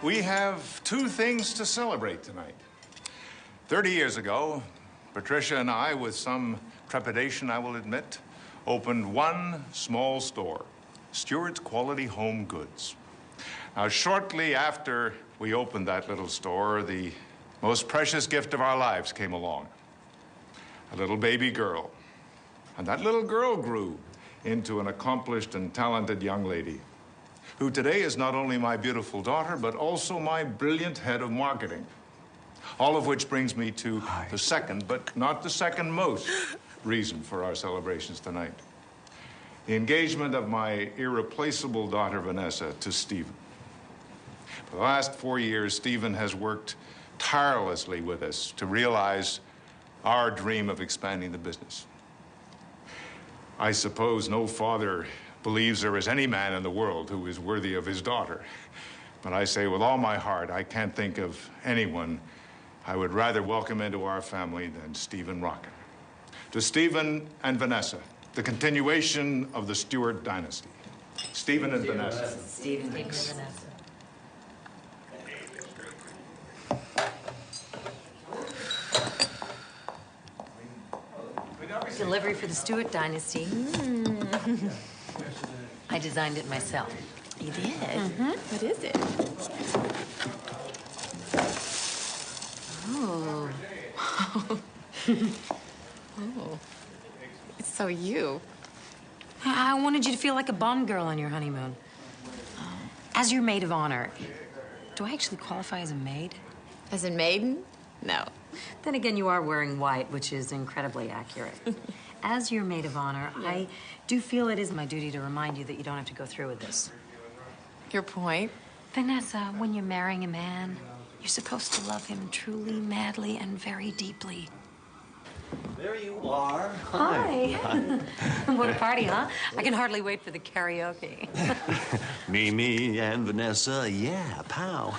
We have two things to celebrate tonight. 30 years ago, Patricia and I, with some trepidation, I will admit, opened one small store, Stewart's Quality Home Goods. Now, shortly after we opened that little store, the most precious gift of our lives came along, a little baby girl. And that little girl grew into an accomplished and talented young lady, who today is not only my beautiful daughter, but also my brilliant head of marketing. All of which brings me to the second, but not the second most, reason for our celebrations tonight. The engagement of my irreplaceable daughter, Vanessa, to Stephen. For the last 4 years, Stephen has worked tirelessly with us to realize our dream of expanding the business. I suppose no father believes there is any man in the world who is worthy of his daughter. But I say with all my heart, I can't think of anyone I would rather welcome into our family than Stephen Rocket. To Stephen and Vanessa, the continuation of the Stewart dynasty. Stephen and Vanessa. Stephen and Vanessa. Delivery for the Stewart dynasty. I designed it myself. You did? Mm-hmm. What is it? Oh. Oh. It's so you. I wanted you to feel like a Bond girl on your honeymoon. As your maid of honor. Do I actually qualify as a maid? As in maiden? No. Then again, you are wearing white, which is incredibly accurate. As your maid of honor, I do feel it is my duty to remind you that you don't have to go through with this. Your point? Vanessa, when you're marrying a man, you're supposed to love him truly, madly, and very deeply. There you are. Hi. What a party, huh? I can hardly wait for the karaoke. Me, and Vanessa, yeah, pow.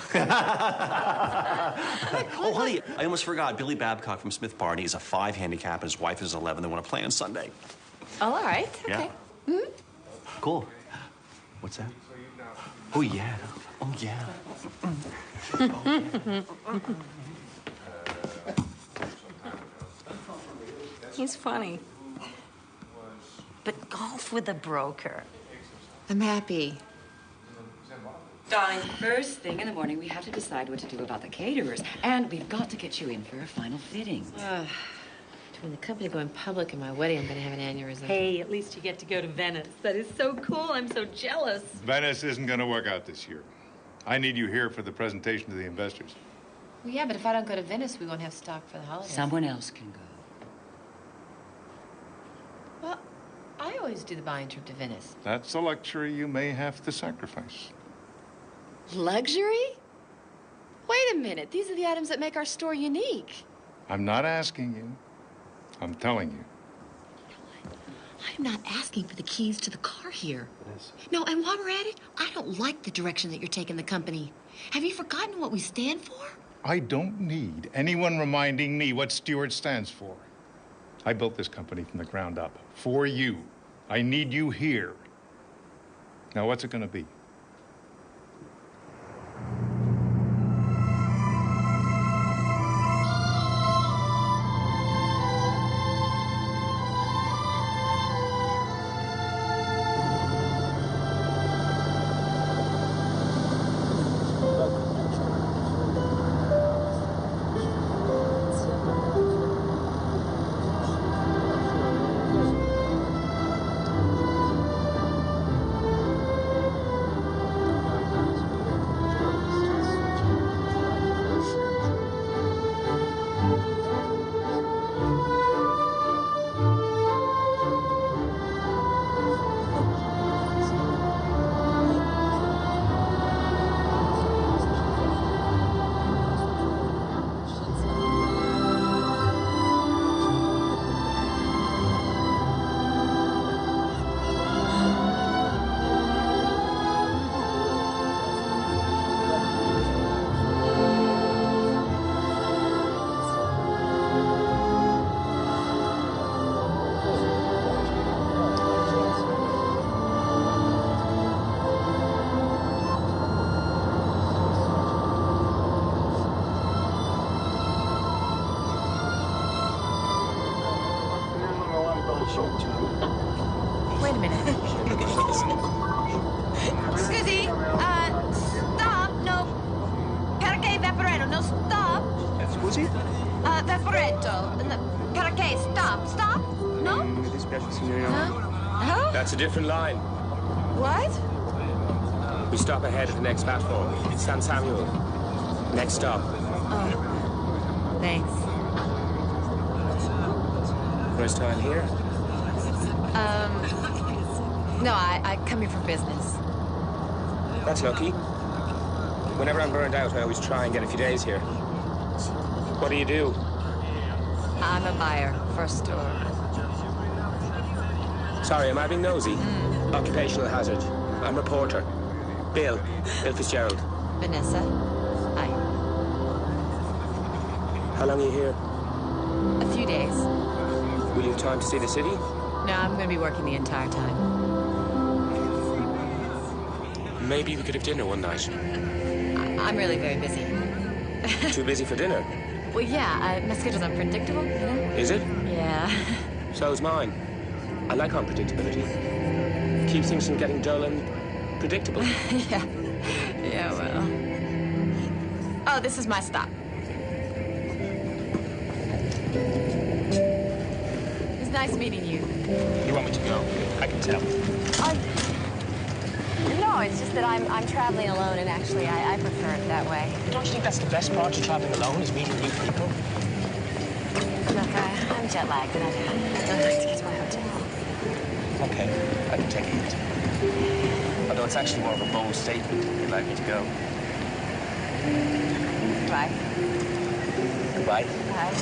Oh, honey, I almost forgot. Billy Babcock from Smith Barney is a 5 handicap, and his wife is 11. They want to play on Sunday. Oh, all right. Yeah. Okay. Mm-hmm. Cool. What's that? Oh, yeah. Oh, yeah. He's funny. But golf with a broker. I'm happy. Darling, first thing in the morning, we have to decide what to do about the caterers. And we've got to get you in for a final fitting. Between the company going public and my wedding, I'm going to have an aneurysm. Hey, at least you get to go to Venice. That is so cool. I'm so jealous. Venice isn't going to work out this year. I need you here for the presentation to the investors. Well, yeah, but if I don't go to Venice, we won't have stock for the holidays. Someone else can go. Well, I always do the buying trip to Venice. That's a luxury you may have to sacrifice. Luxury? Wait a minute. These are the items that make our store unique. I'm not asking you. I'm telling you. I'm not asking for the keys to the car here. No, and while we're at it, I don't like the direction that you're taking the company. Have you forgotten what we stand for? I don't need anyone reminding me what Stewart stands for. I built this company from the ground up for you. I need you here. Now, what's it going to be? Wait a minute. Scusi, stop, no. Perché vaporetto, no, stop. Scusi? Vaporetto, no, perché, stop, no? Mi dispiace, signorina. Huh? That's a different line. What? We stop ahead at the next platform. San Samuel. Next stop. Oh, thanks. First time here? No, I come here for business. That's lucky. Whenever I'm burned out, I always try and get a few days here. What do you do? I'm a buyer for a store. Sorry, am I being nosy? Occupational hazard. I'm reporter. Bill Fitzgerald. Vanessa. Hi. How long are you here? A few days. Will you have time to see the city? No, I'm going to be working the entire time. Maybe we could have dinner one night. I'm really very busy. Too busy for dinner? Well, yeah, my schedule's unpredictable, you know? Is it? Yeah. So's mine. I like unpredictability. Keeps things from getting dull and predictable. Yeah. Yeah, well. Oh, this is my stop. It's nice meeting you. You want me to go? I can tell. No, it's just that I'm traveling alone, and actually, I prefer it that way. Don't you think that's the best part of traveling alone, is meeting new people? Look, I'm jet lagged, and I'd like to get to my hotel. Okay, I can take it. Although it's actually more of a bold statement if you'd like me to go. Bye. Goodbye. Bye.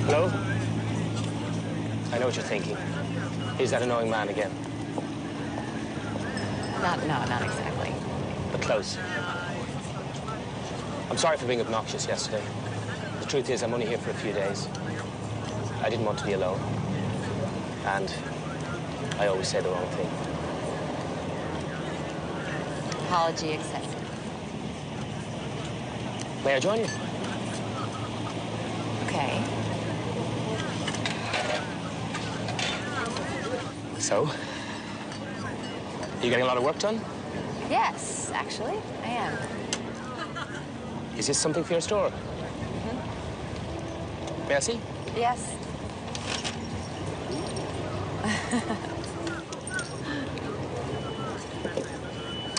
Hello? I know what you're thinking. Is that annoying man again? Not exactly. But close. I'm sorry for being obnoxious yesterday. The truth is, I'm only here for a few days. I didn't want to be alone. And I always say the wrong thing. Apology accepted. May I join you? Okay. So? You getting a lot of work done? Yes, actually, I am. Is this something for your store? May I see? Yes.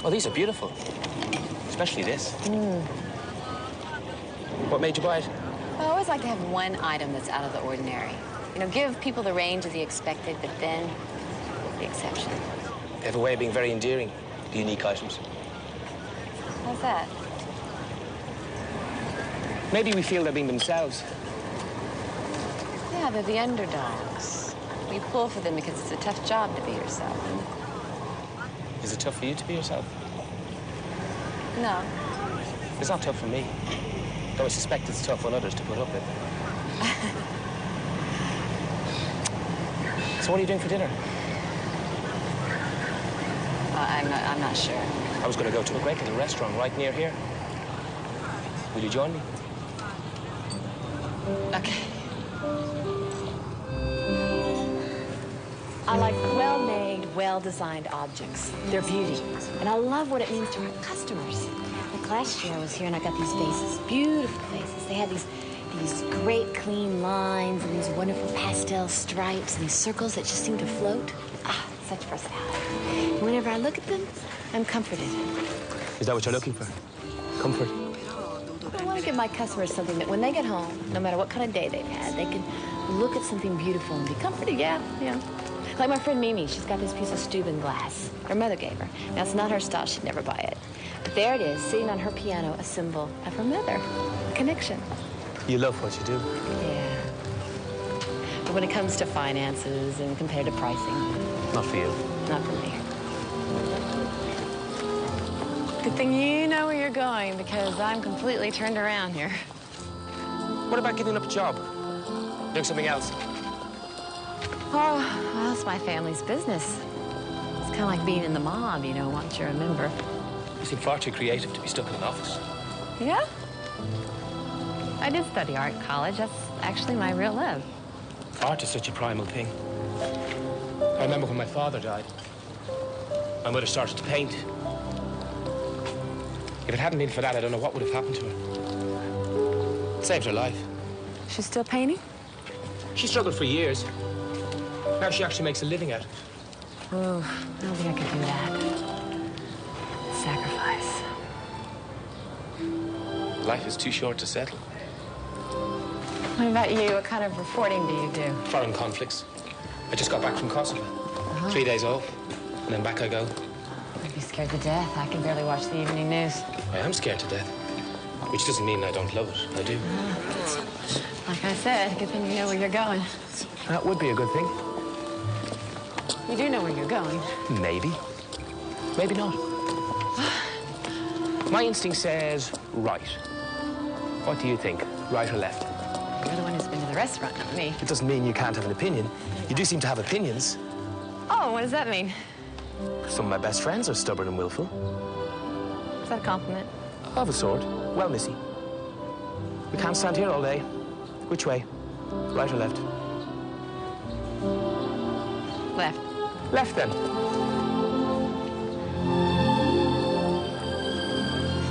Oh, these are beautiful. Especially this. What made you buy it? I always like to have one item that's out of the ordinary. You know, give people the range of the expected, but then the exception. They have a way of being very endearing, the unique items. How's that? Maybe we feel they're being themselves. Yeah, they're the underdogs. We pull for them because it's a tough job to be yourself. Is it tough for you to be yourself? No. It's not tough for me. Though I suspect it's tough on others to put up with. So what are you doing for dinner? I'm not sure. I was going to go to a great little restaurant right near here. Will you join me? Okay. I like well-made, well-designed objects. They're beauty. And I love what it means to our customers. Like last year I was here and I got these vases, beautiful vases. They had these great clean lines and these wonderful pastel stripes and these circles that just seem to float. Ah, such versatility. And whenever I look at them, I'm comforted. Is that what you're looking for? Comfort? I want to give my customers something that when they get home, no matter what kind of day they've had, they can look at something beautiful and be comforted. Yeah. Like my friend Mimi, she's got this piece of Steuben glass. Her mother gave her. Now, it's not her style. She'd never buy it. But there it is, sitting on her piano, a symbol of her mother. A connection. You love what you do. Yeah. But when it comes to finances and competitive pricing, Not for you. not for me. Good thing you know where you're going, because I'm completely turned around here. What about giving up a job? Doing something else? Oh, well, it's my family's business. It's kind of like being in the mob, you know, once you're a member. You seem far too creative to be stuck in an office. Yeah? I did study art in college. That's actually my real love. Art is such a primal thing. I remember when my father died. My mother started to paint. If it hadn't been for that, I don't know what would have happened to her. It saved her life. She's still painting? She struggled for years. Now she actually makes a living at it. Oh, I don't think I could do that. Sacrifice. Life is too short to settle. What about you? What kind of reporting do you do? Foreign conflicts. I just got back from Kosovo. 3 days off, and then back I go. I'd be scared to death. I can barely watch the evening news. I am scared to death. Which doesn't mean I don't love it. I do. Like I said, good thing you know where you're going. That would be a good thing. You do know where you're going. Maybe. Maybe not. My instinct says right. What do you think? Right or left? You're the one who's been to the restaurant, not me. It doesn't mean you can't have an opinion. You do seem to have opinions. Oh, what does that mean? Some of my best friends are stubborn and willful. Is that a compliment? Of a sort. Well, Missy. We can't stand here all day. Which way? Right or left? Left. Left, then. I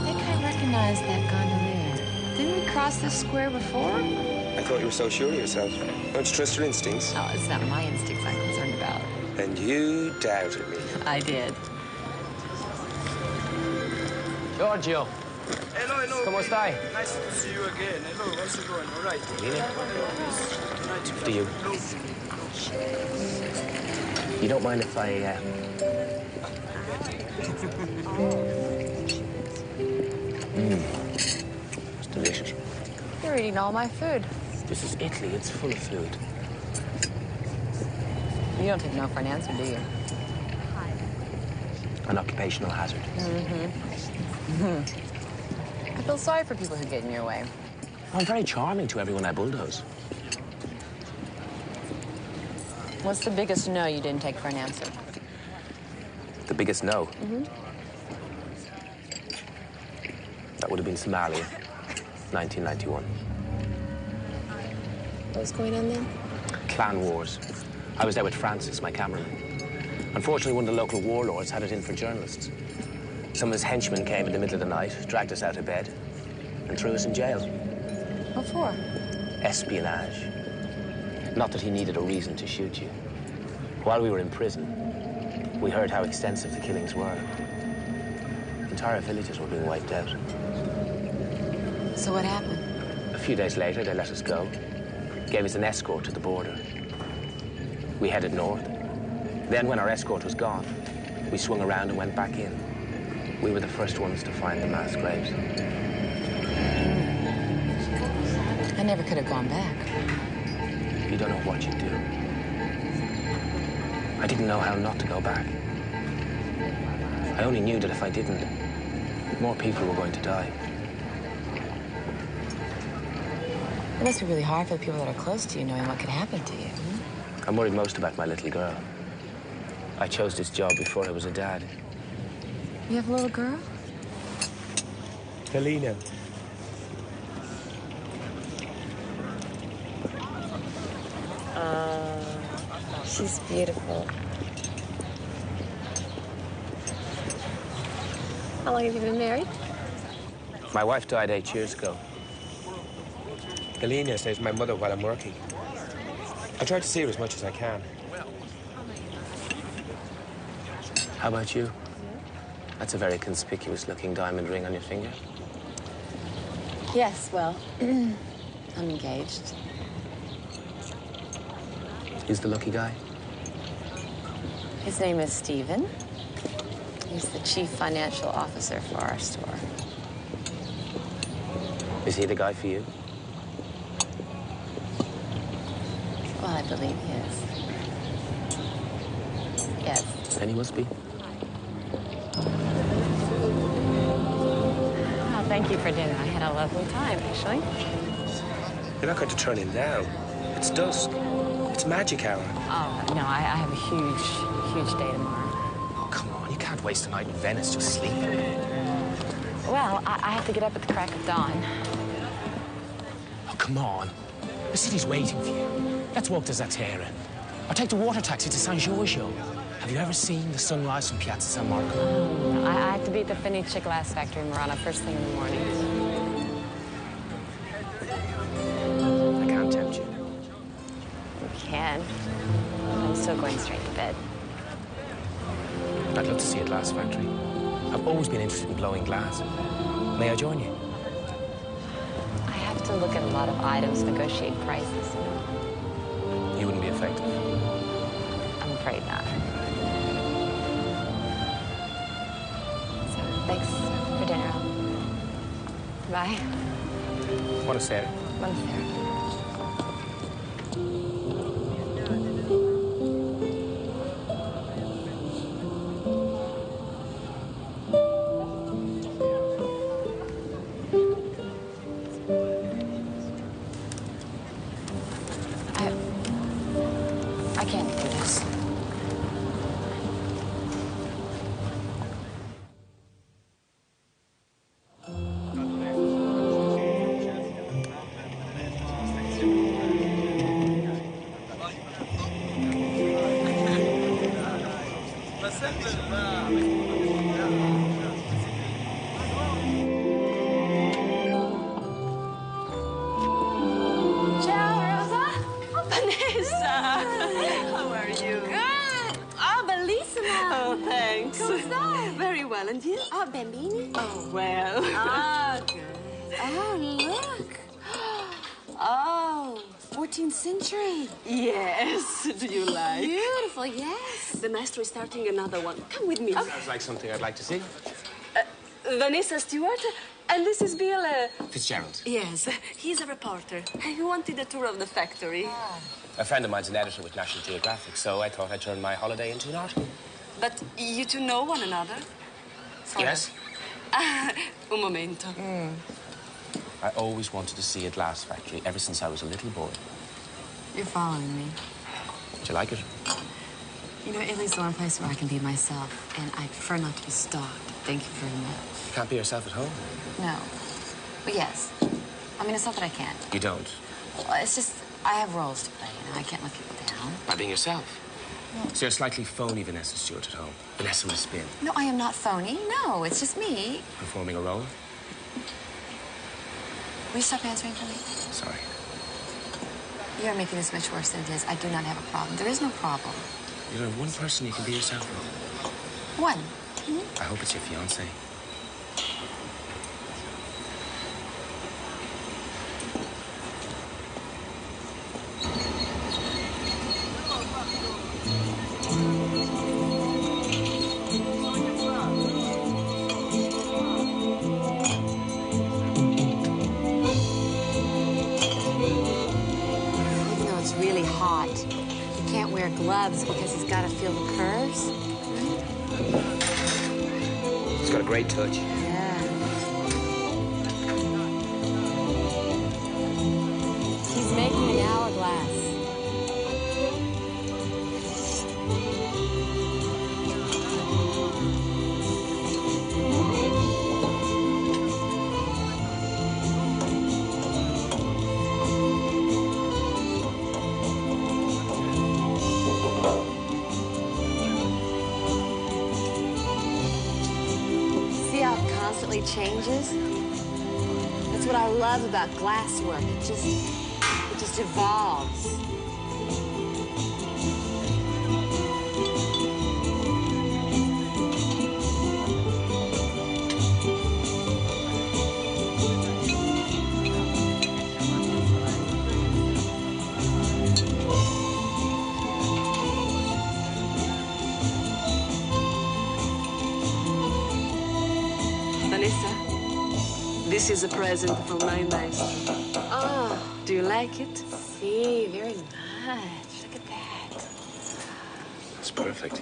think I recognize that gondolier. Didn't we cross this square before? I thought you were so sure of yourself. Don't you trust your instincts? Oh, it's not my instincts I'm concerned about. And you doubted me. I did. Giorgio. Hello. Come stai? Nice to see you again. Hello, how's it going? All right. Do you? You don't mind if I, eating all my food. This is Italy. It's full of food. You don't take no for an answer, do you? An occupational hazard. I feel sorry for people who get in your way. I'm very charming to everyone I bulldoze. What's the biggest no you didn't take for an answer? The biggest no? That would have been Somalia, 1991. What was going on then? Clan wars. I was there with Francis, my cameraman. Unfortunately, one of the local warlords had it in for journalists. Some of his henchmen came in the middle of the night, dragged us out of bed, and threw us in jail. What for? Espionage. Not that he needed a reason to shoot you. While we were in prison, we heard how extensive the killings were. Entire villages were being wiped out. So what happened? A few days later, they let us go, gave us an escort to the border. We headed north. Then, when our escort was gone, we swung around and went back in. We were the first ones to find the mass graves. I never could have gone back. You don't know what you do. I didn't know how not to go back. I only knew that if I didn't, more people were going to die. It must be really hard for the people that are close to you, knowing what could happen to you. I'm worried most about my little girl. I chose this job before I was a dad. You have a little girl? Helena. She's beautiful. How long have you been married? My wife died 8 years ago. Helena stays with my mother while I'm working. I try to see her as much as I can. How about you? That's a very conspicuous-looking diamond ring on your finger. Yes, well, I'm engaged. Who's the lucky guy? His name is Stephen. He's the chief financial officer for our store. Is he the guy for you? Well, I believe he is. Yes. Then he must be. Well, thank you for dinner. I had a lovely time, actually. You're not going to turn in now. It's dusk. It's magic hour. Oh, no, I have a huge day tomorrow. Oh, come on. You can't waste a night in Venice just sleeping. Well, I have to get up at the crack of dawn. Oh, come on. The city's waiting for you. Let's walk to Zatera. Or take the water taxi to San Giorgio. Have you ever seen the sunrise from Piazza San Marco? I have to be at the Fenice glass factory in Murano first thing in the morning. I can't tempt you. You can. I'm still going straight to bed. I'd love to see a glass factory. I've always been interested in blowing glass. May I join you? I have to look at a lot of items, negotiate prices. You wouldn't be effective. I'm afraid not. So, thanks for dinner. Bye. Buonasera. Buonasera. I can't do this. Ciao, Rosa. Oh, Vanessa. How are you? Good. Oh, bellissima. Oh, thanks. Come stai? Very well, and you? Oh, bambini. Oh, well. Oh, good. Oh, look. Oh, 14th century. Yes. Do you like? Beautiful, yes. The maestro is starting another one. Come with me. Sounds like something I'd like to see. Vanessa Stewart, And this is Bill. Fitzgerald. Yes, he's a reporter. He wanted a tour of the factory. A friend of mine's an editor with National Geographic, so I thought I'd turn my holiday into an article. But you two know one another? Yes. Un momento. I always wanted to see a glass factory ever since I was a little boy. You're following me. Do you like it? You know, Italy's the one place where I can be myself, and I prefer not to be stalked. Thank you very much. You can't be yourself at home. No. But yes. I mean, it's not that I can't. You don't? Well, it's just, I have roles to play, you know. I can't let people down. By being yourself. So you're slightly phony Vanessa Stewart at home. Vanessa with a spin. No, I am not phony. No, it's just me. Performing a role? Will you stop answering for me? Sorry. You're making this much worse than it is. I do not have a problem. There is no problem. You're the one person you can be yourself with. One. I hope it's your fiancé. Even though it's really hot, he can't wear gloves because he's got to feel the curves. He's got a great touch. Yeah. He's making an hourglass. See how it constantly changes? That's what I love about glasswork. It just evolves. Vanessa, this is a present from my maestro. Oh, Do you like it? see, very much. Look at that. That's perfect.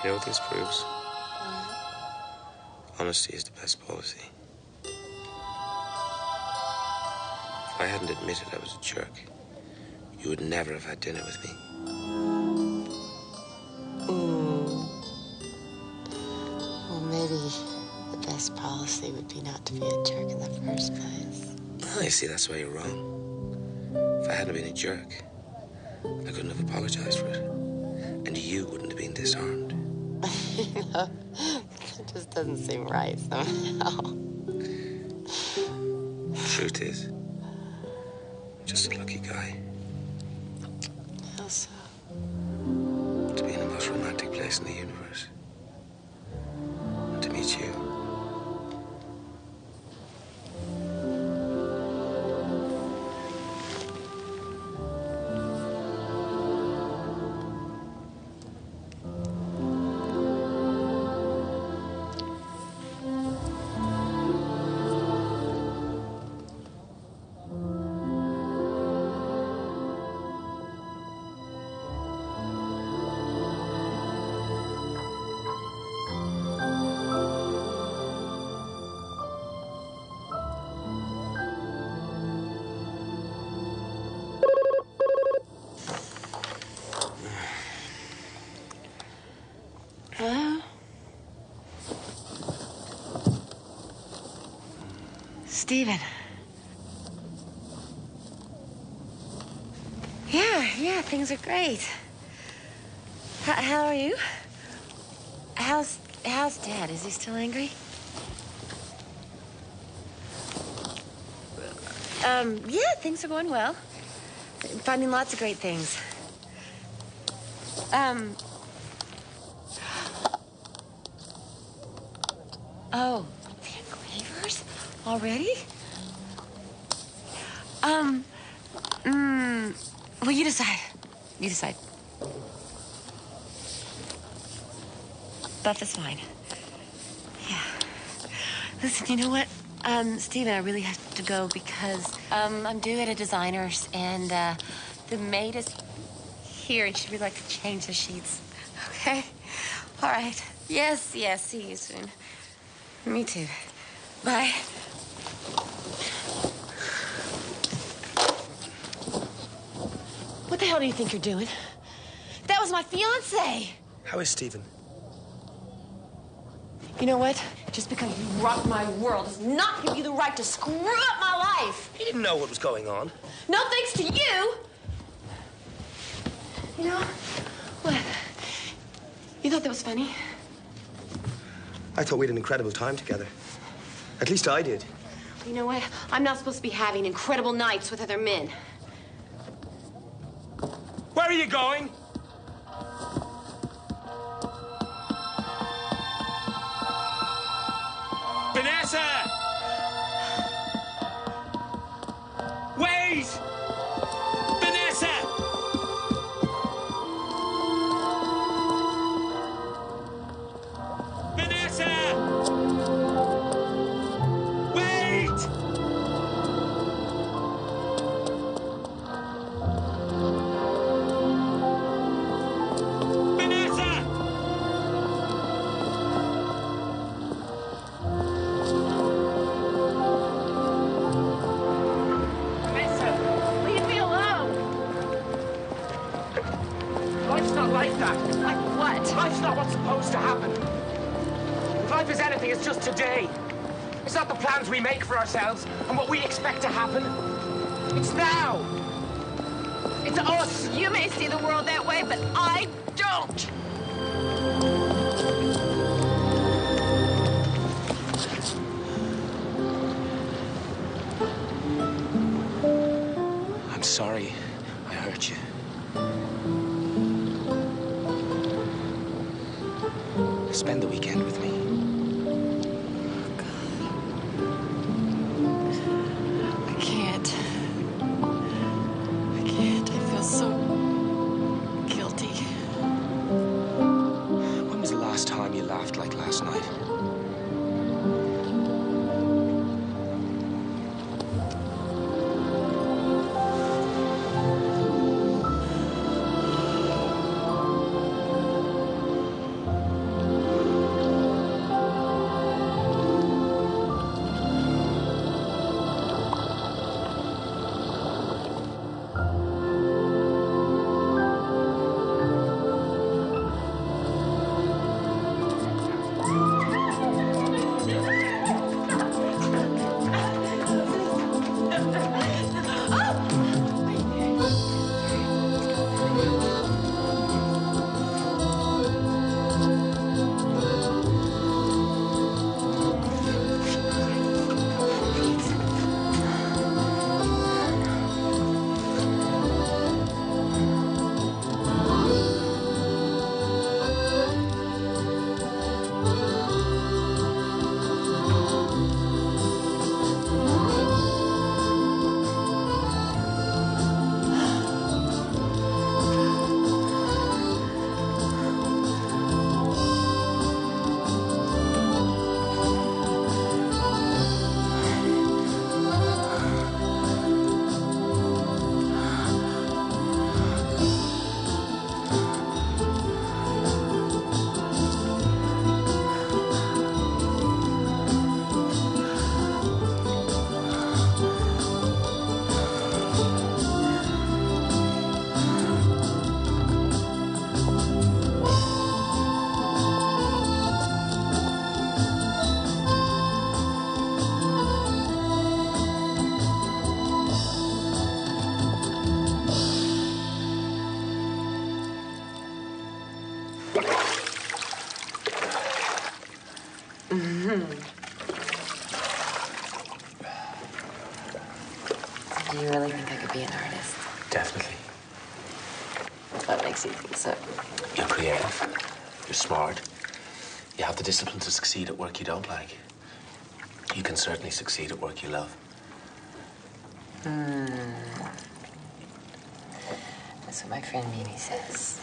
You know what this proves? Honesty is the best policy. If I hadn't admitted I was a jerk, you would never have had dinner with me. Well, maybe the best policy would be not to be a jerk in the first place. Oh, you see, that's why you're wrong. If I hadn't been a jerk, I couldn't have apologized for it. And you wouldn't have been disarmed. You know, It just doesn't seem right somehow. Truth is, just a lucky guy. How so? To be in the most romantic place in the universe. And to meet you. Hello? Stephen. Yeah, things are great. How are you? How's Dad? Is he still angry? Yeah, things are going well. I'm finding lots of great things. Oh, the engravers? Already? Well, you decide. You decide. Buff is fine. Yeah. Listen, you know what? Steven, I really have to go because, I'm due at a designer's and, the maid is here and she'd really like to change the sheets. Okay? All right. Yes, see you soon. Me too. Bye. What the hell do you think you're doing? That was my fiancé. How is Stephen? You know what? Just because you rock my world does not give you the right to screw up my life. He didn't know what was going on. No thanks to you. You know, what? You thought that was funny? I thought we had an incredible time together. At least I did. You know what? I'm not supposed to be having incredible nights with other men. Where are you going? Vanessa! Wait! Vanessa! Vanessa! Wait! Vanessa! Leave me alone. Life's not like that. Like what? Life's not what's supposed to happen. If life is anything, it's just today. It's not the plans we make for ourselves and what we expect to happen. It's now. It's us. You may see the world that way, but I don't. I'm sorry I hurt you. Spend the weekend with me. I can't. I feel so guilty. When was the last time you laughed like last night? Do you really think I could be an artist? Definitely. What makes you think so? You're creative. You're smart. You have the discipline to succeed at work you don't like. You can certainly succeed at work you love. That's what my friend Mimi says.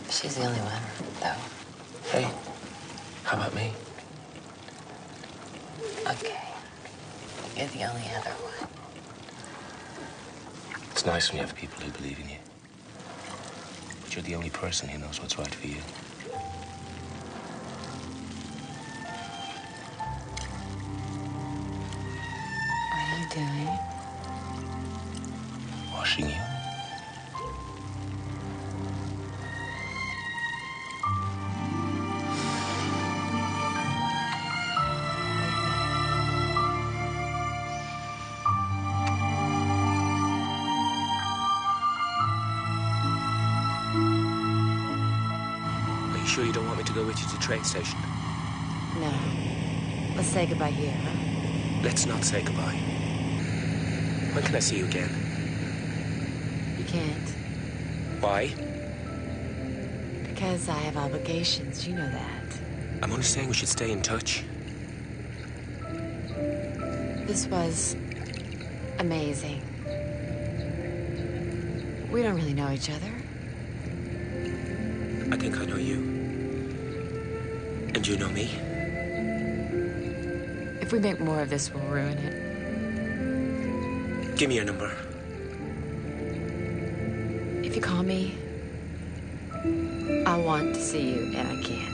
She's the only one, though. Hey, how about me? Okay. You're the only other one. It's nice when you have people who believe in you. But you're the only person who knows what's right for you. What are you doing? Washing you. Are you sure you don't want me to go with you to the train station? No. Let's say goodbye here, huh? Let's not say goodbye. When can I see you again? You can't. Why? Because I have obligations. You know that. I'm only saying we should stay in touch. This was amazing. We don't really know each other. I think I know you. And you know me. If we make more of this, we'll ruin it. Give me your number. If you call me, I want to see you, and I can't.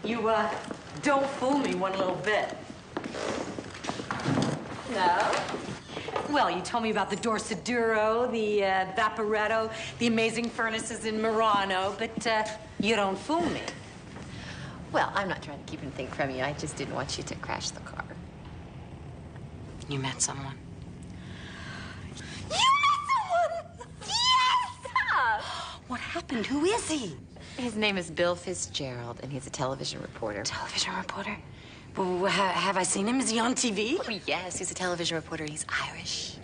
You, don't fool me one little bit. No? Well, you told me about the Dorsaduro, the Vaporetto, the amazing furnaces in Murano, but you don't fool me. Well, I'm not trying to keep anything from you. I just didn't want you to crash the car. You met someone. You met someone! Yes! What happened? Who is he? His name is Bill Fitzgerald, and he's a television reporter. Television reporter? Well, have I seen him? Is he on TV? Oh, yes, he's a television reporter. He's Irish.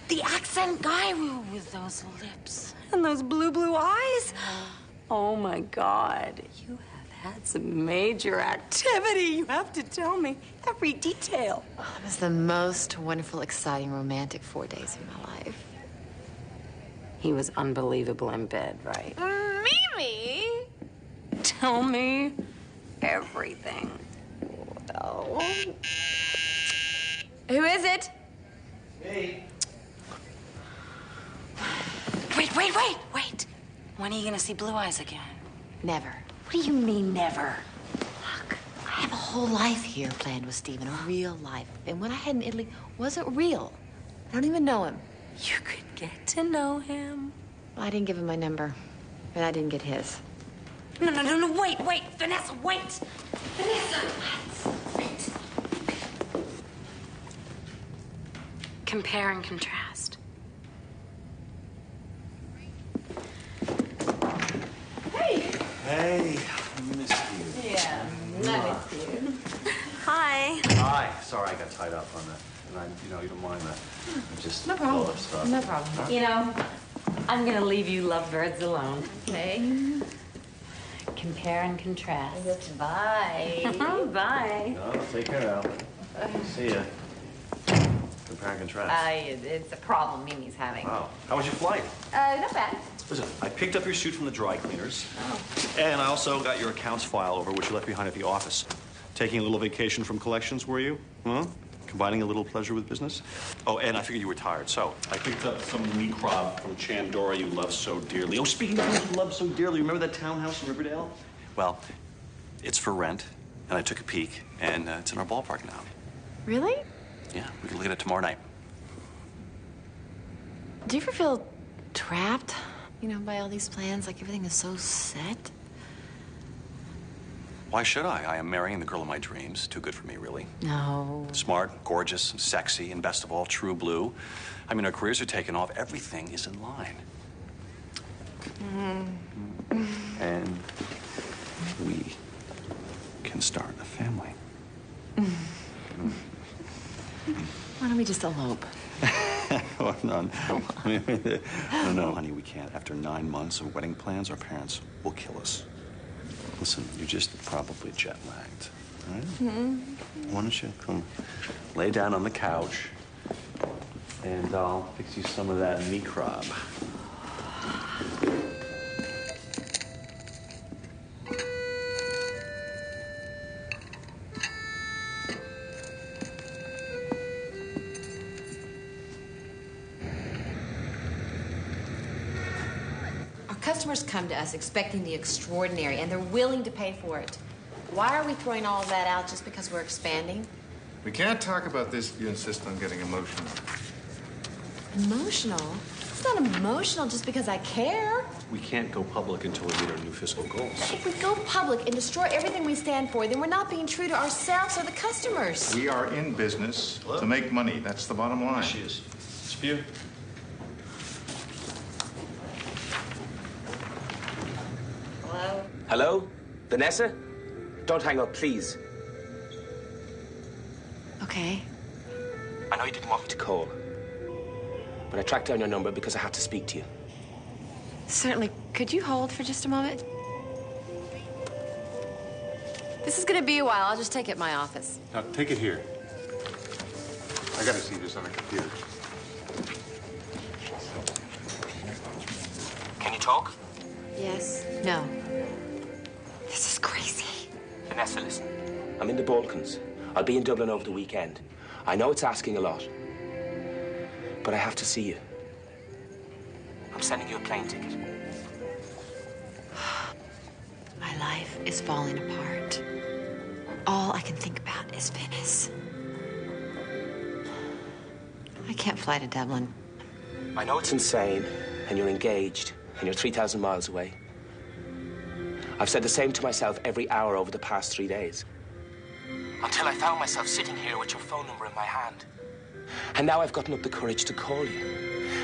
The accent guy with those lips and those blue eyes? Oh, my God. You have had some major activity. You have to tell me every detail. Oh, it was the most wonderful, exciting, romantic 4 days of my life. He was unbelievable in bed, right? Mimi! Tell me everything. Well... Who is it? Hey. Wait. When are you gonna see Blue Eyes again? Never. What do you mean, never? Look, I have a whole life here planned with Stephen, a real life. And what I had in Italy wasn't real. I don't even know him. You could get to know him. Well, I didn't give him my number, and I didn't get his. No, wait. Vanessa, wait. Vanessa, wait. Compare and contrast. Hey! Hey, I missed you. Yeah, I missed you. Hi. Hi. Sorry I got tied up on that. And you don't mind that. I just No problem. thought of stuff. No problem. You know, I'm gonna leave you lovebirds alone. Okay. Compare and contrast. Bye. Bye. No, take care, Al. See ya. Compare and contrast. It's a problem Mimi's having. Wow. How was your flight? Not bad. Listen, I picked up your suit from the dry cleaners. Oh. And I also got your accounts file over, which you left behind at the office. Taking a little vacation from collections, were you? Huh? Combining a little pleasure with business? Oh, and I figured you were tired, so I picked up some meat crab from Chandora you love so dearly. Oh, speaking of things you love so dearly, remember that townhouse in Riverdale? Well, it's for rent, and I took a peek, and it's in our ballpark now. Really? Yeah, we can look at it tomorrow night. Do you ever feel trapped, by all these plans? Like everything is so set? Why should I? I am marrying the girl of my dreams. Too good for me, really. No. Smart, gorgeous, sexy, and best of all, true blue. I mean, our careers are taking off. Everything is in line. And we can start a family. Why don't we just elope? Oh, no. No, honey, we can't. After 9 months of wedding plans, our parents will kill us. Listen, you're just probably jet-lagged, all right? Why don't you come lay down on the couch, and I'll fix you some of that meat crab. Customers come to us expecting the extraordinary, and they're willing to pay for it. Why are we throwing all of that out just because we're expanding? We can't talk about this if you insist on getting emotional. Emotional? It's not emotional just because I care. We can't go public until we meet our new fiscal goals. If we go public and destroy everything we stand for, then we're not being true to ourselves or the customers. We are in business to make money. That's the bottom line. She is. Spew. Hello? Hello? Vanessa? Don't hang up, please. Okay. I know you didn't want me to call, but I tracked down your number because I had to speak to you. Certainly. Could you hold for just a moment? This is going to be a while. I'll just take it in my office. Now, take it here. I gotta see this on a computer. Can you talk? Yes. No. This is crazy. Vanessa, listen. I'm in the Balkans. I'll be in Dublin over the weekend. I know it's asking a lot, but I have to see you. I'm sending you a plane ticket. My life is falling apart. All I can think about is Venice. I can't fly to Dublin. I know it's insane, and you're engaged, and you're 3,000 miles away. I've said the same to myself every hour over the past 3 days. Until I found myself sitting here with your phone number in my hand. And now I've gotten up the courage to call you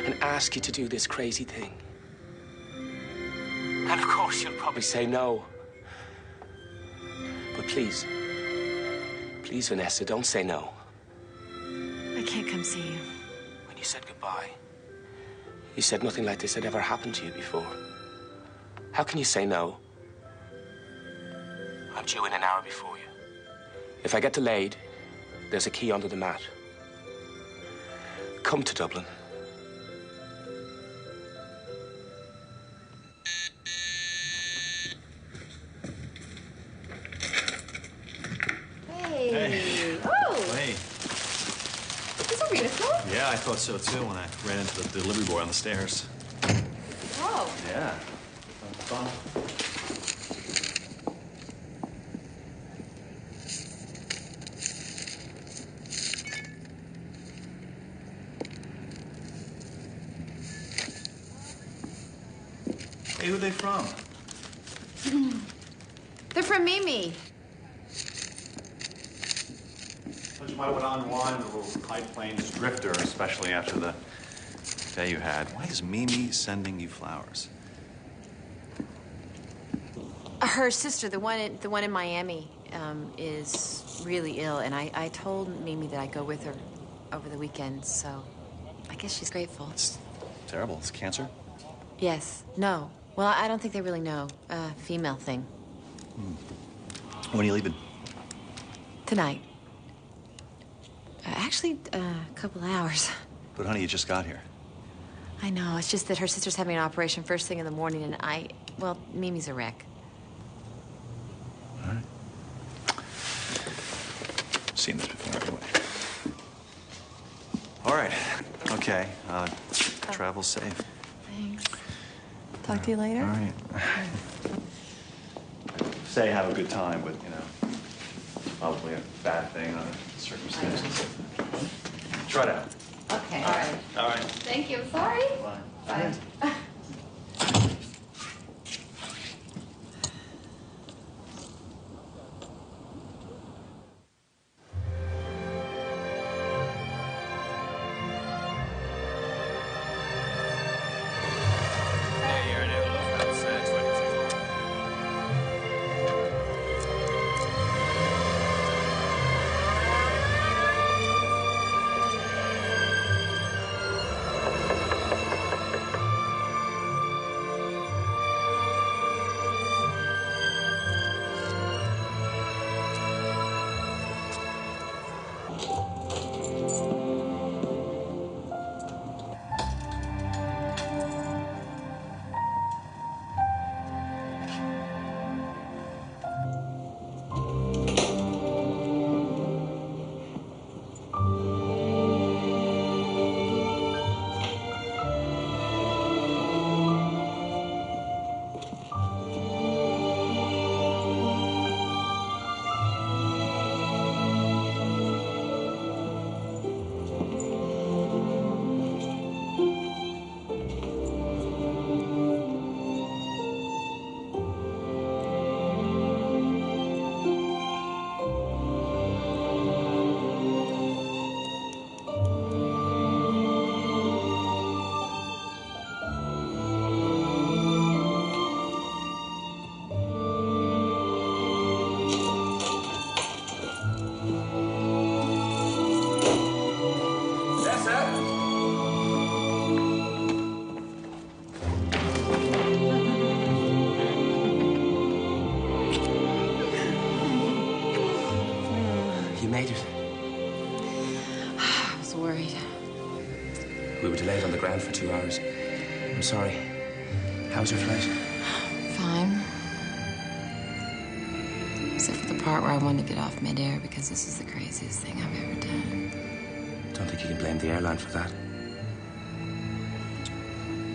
and ask you to do this crazy thing. And of course, you'll probably say no. But please, please, Vanessa, don't say no. I can't come see you. When you said goodbye, you said nothing like this had ever happened to you before. How can you say no? I'm due in an hour before you. If I get delayed, there's a key under the mat. Come to Dublin. Hey. Oh. Hey. This is so beautiful. Yeah, I thought so too when I ran into the delivery boy on the stairs. Oh. Yeah. Fun. Hey, who are they from? They're from Mimi. You might want to unwind a little High Plains drifter, especially after the day you had. Why is Mimi sending you flowers? Her sister, the one in Miami, is really ill, and I told Mimi that I'd go with her over the weekend, so I guess she's grateful. It's terrible. It's cancer? Yes. No. Well, I don't think they really know. Female thing. When are you leaving? Tonight. Actually, a couple hours. But honey, you just got here. I know. It's just that her sister's having an operation first thing in the morning, and well, Mimi's a wreck. All right. Seen this before anyway. All right. Okay. Travel safe. Thanks. Talk to you later. All right. Say have a good time, but, you know, probably a bad thing under the circumstances. Try it out. Okay. All right. All right. Thank you. Sorry. Bye. Bye. Made it. I was worried. We were delayed on the ground for 2 hours. I'm sorry. How was your flight? Fine. Except for the part where I wanted to get off midair because this is the craziest thing I've ever done. Don't think you can blame the airline for that.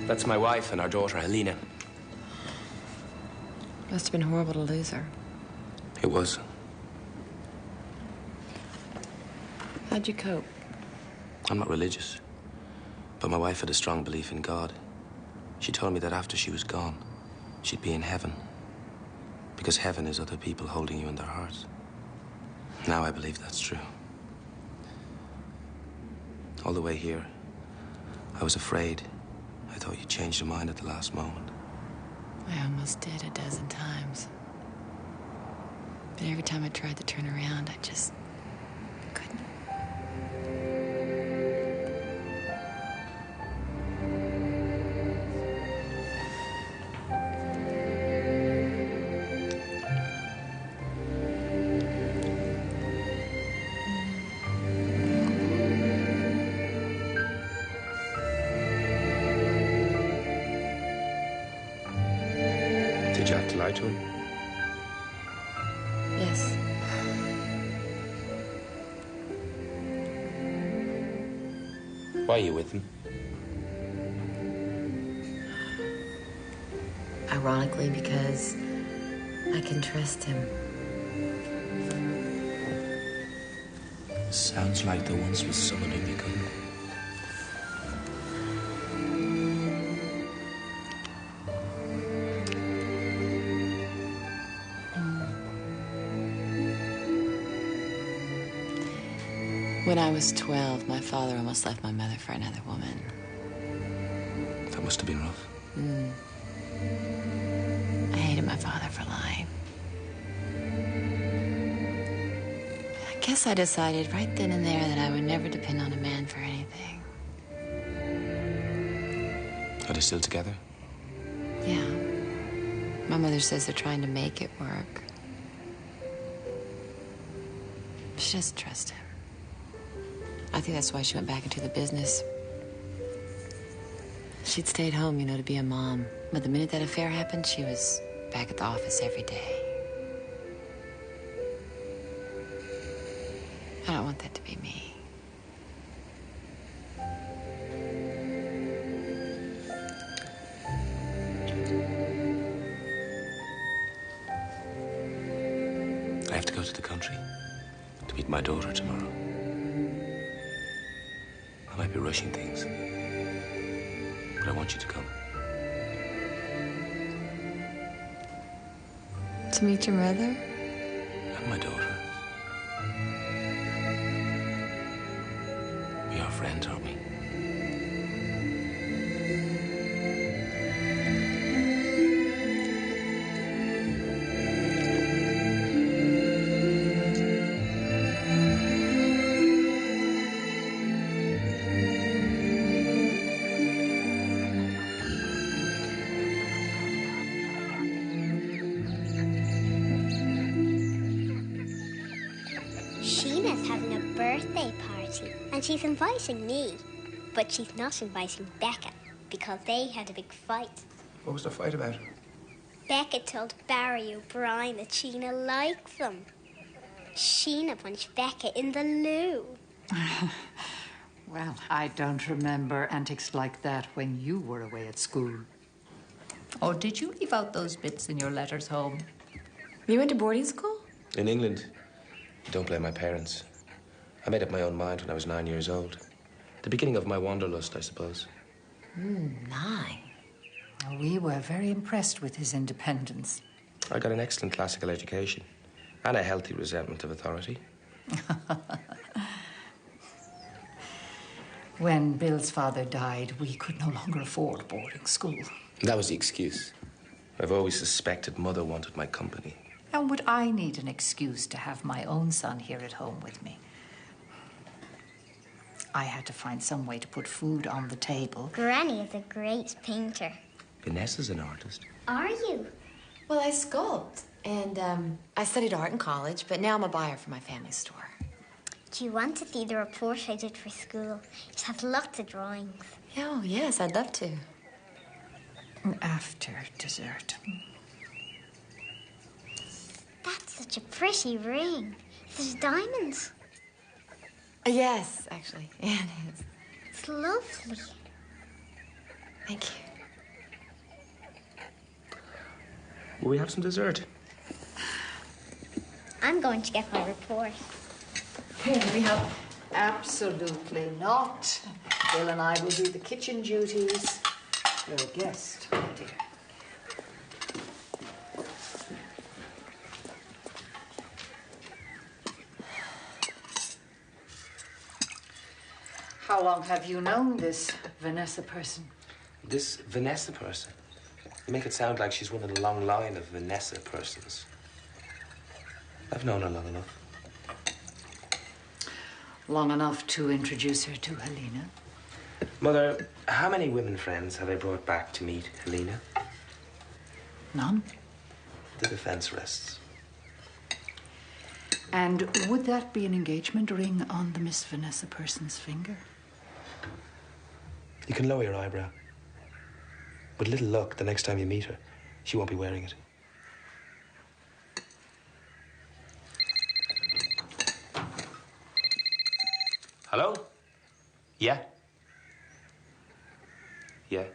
That's my wife and our daughter, Helena. Must have been horrible to lose her. It was. How'd you cope? I'm not religious, but my wife had a strong belief in God. She told me that after she was gone, she'd be in heaven. Because heaven is other people holding you in their hearts. Now I believe that's true. All the way here, I was afraid. I thought you'd change your mind at the last moment. I almost did a dozen times. But every time I tried to turn around, I just couldn't. Did you have to lie to him? Yes. Why are you with him? Ironically, because I can trust him. Sounds like there once was someone whom you couldn't. When I was 12, my father almost left my mother for another woman. That must have been rough. I hated my father for lying. I guess I decided right then and there that I would never depend on a man for anything. Are they still together? My mother says they're trying to make it work. She doesn't trust him. I think that's why she went back into the business. She'd stayed home, you know, to be a mom. But the minute that affair happened, she was back at the office every day. I don't want that to be me. I have to go to the country to meet my daughter tomorrow. I might be rushing things, but I want you to come. To meet your mother? And my daughter. We are friends, aren't we? Sheena's having a birthday party, and she's inviting me. But she's not inviting Becca, because they had a big fight. What was the fight about? Becca told Barry O'Brien that Sheena likes him. Sheena punched Becca in the loo. Well, I don't remember antics like that when you were away at school. Oh, did you leave out those bits in your letters home? You went to boarding school? In England. Don't blame my parents. I made up my own mind when I was 9 years old. The beginning of my wanderlust, I suppose. 9. We were very impressed with his independence. I got an excellent classical education and a healthy resentment of authority. When Bill's father died, we could no longer afford boarding school. That was the excuse. I've always suspected Mother wanted my company. And would I need an excuse to have my own son here at home with me? I had to find some way to put food on the table. Granny is a great painter. Vanessa's an artist. Are you? Well, I sculpt. And I studied art in college, but now I'm a buyer for my family store. Do you want to see the report I did for school? It has lots of drawings. Oh, yes, I'd love to. After dessert. That's such a pretty ring. There's diamonds. Yes, actually. Yeah, it is. It's lovely. Thank you. Will we have some dessert? I'm going to get my report. We have absolutely not. Bill and I will do the kitchen duties. You're a guest, my dear. How long have you known this Vanessa person? This Vanessa person? You make it sound like she's one in a long line of Vanessa persons. I've known her long enough. Long enough to introduce her to Helena? Mother, how many women friends have I brought back to meet Helena? None. The defense rests. And would that be an engagement ring on the Miss Vanessa person's finger? You can lower your eyebrow. With little luck, the next time you meet her, she won't be wearing it. Hello? Yeah? Yeah?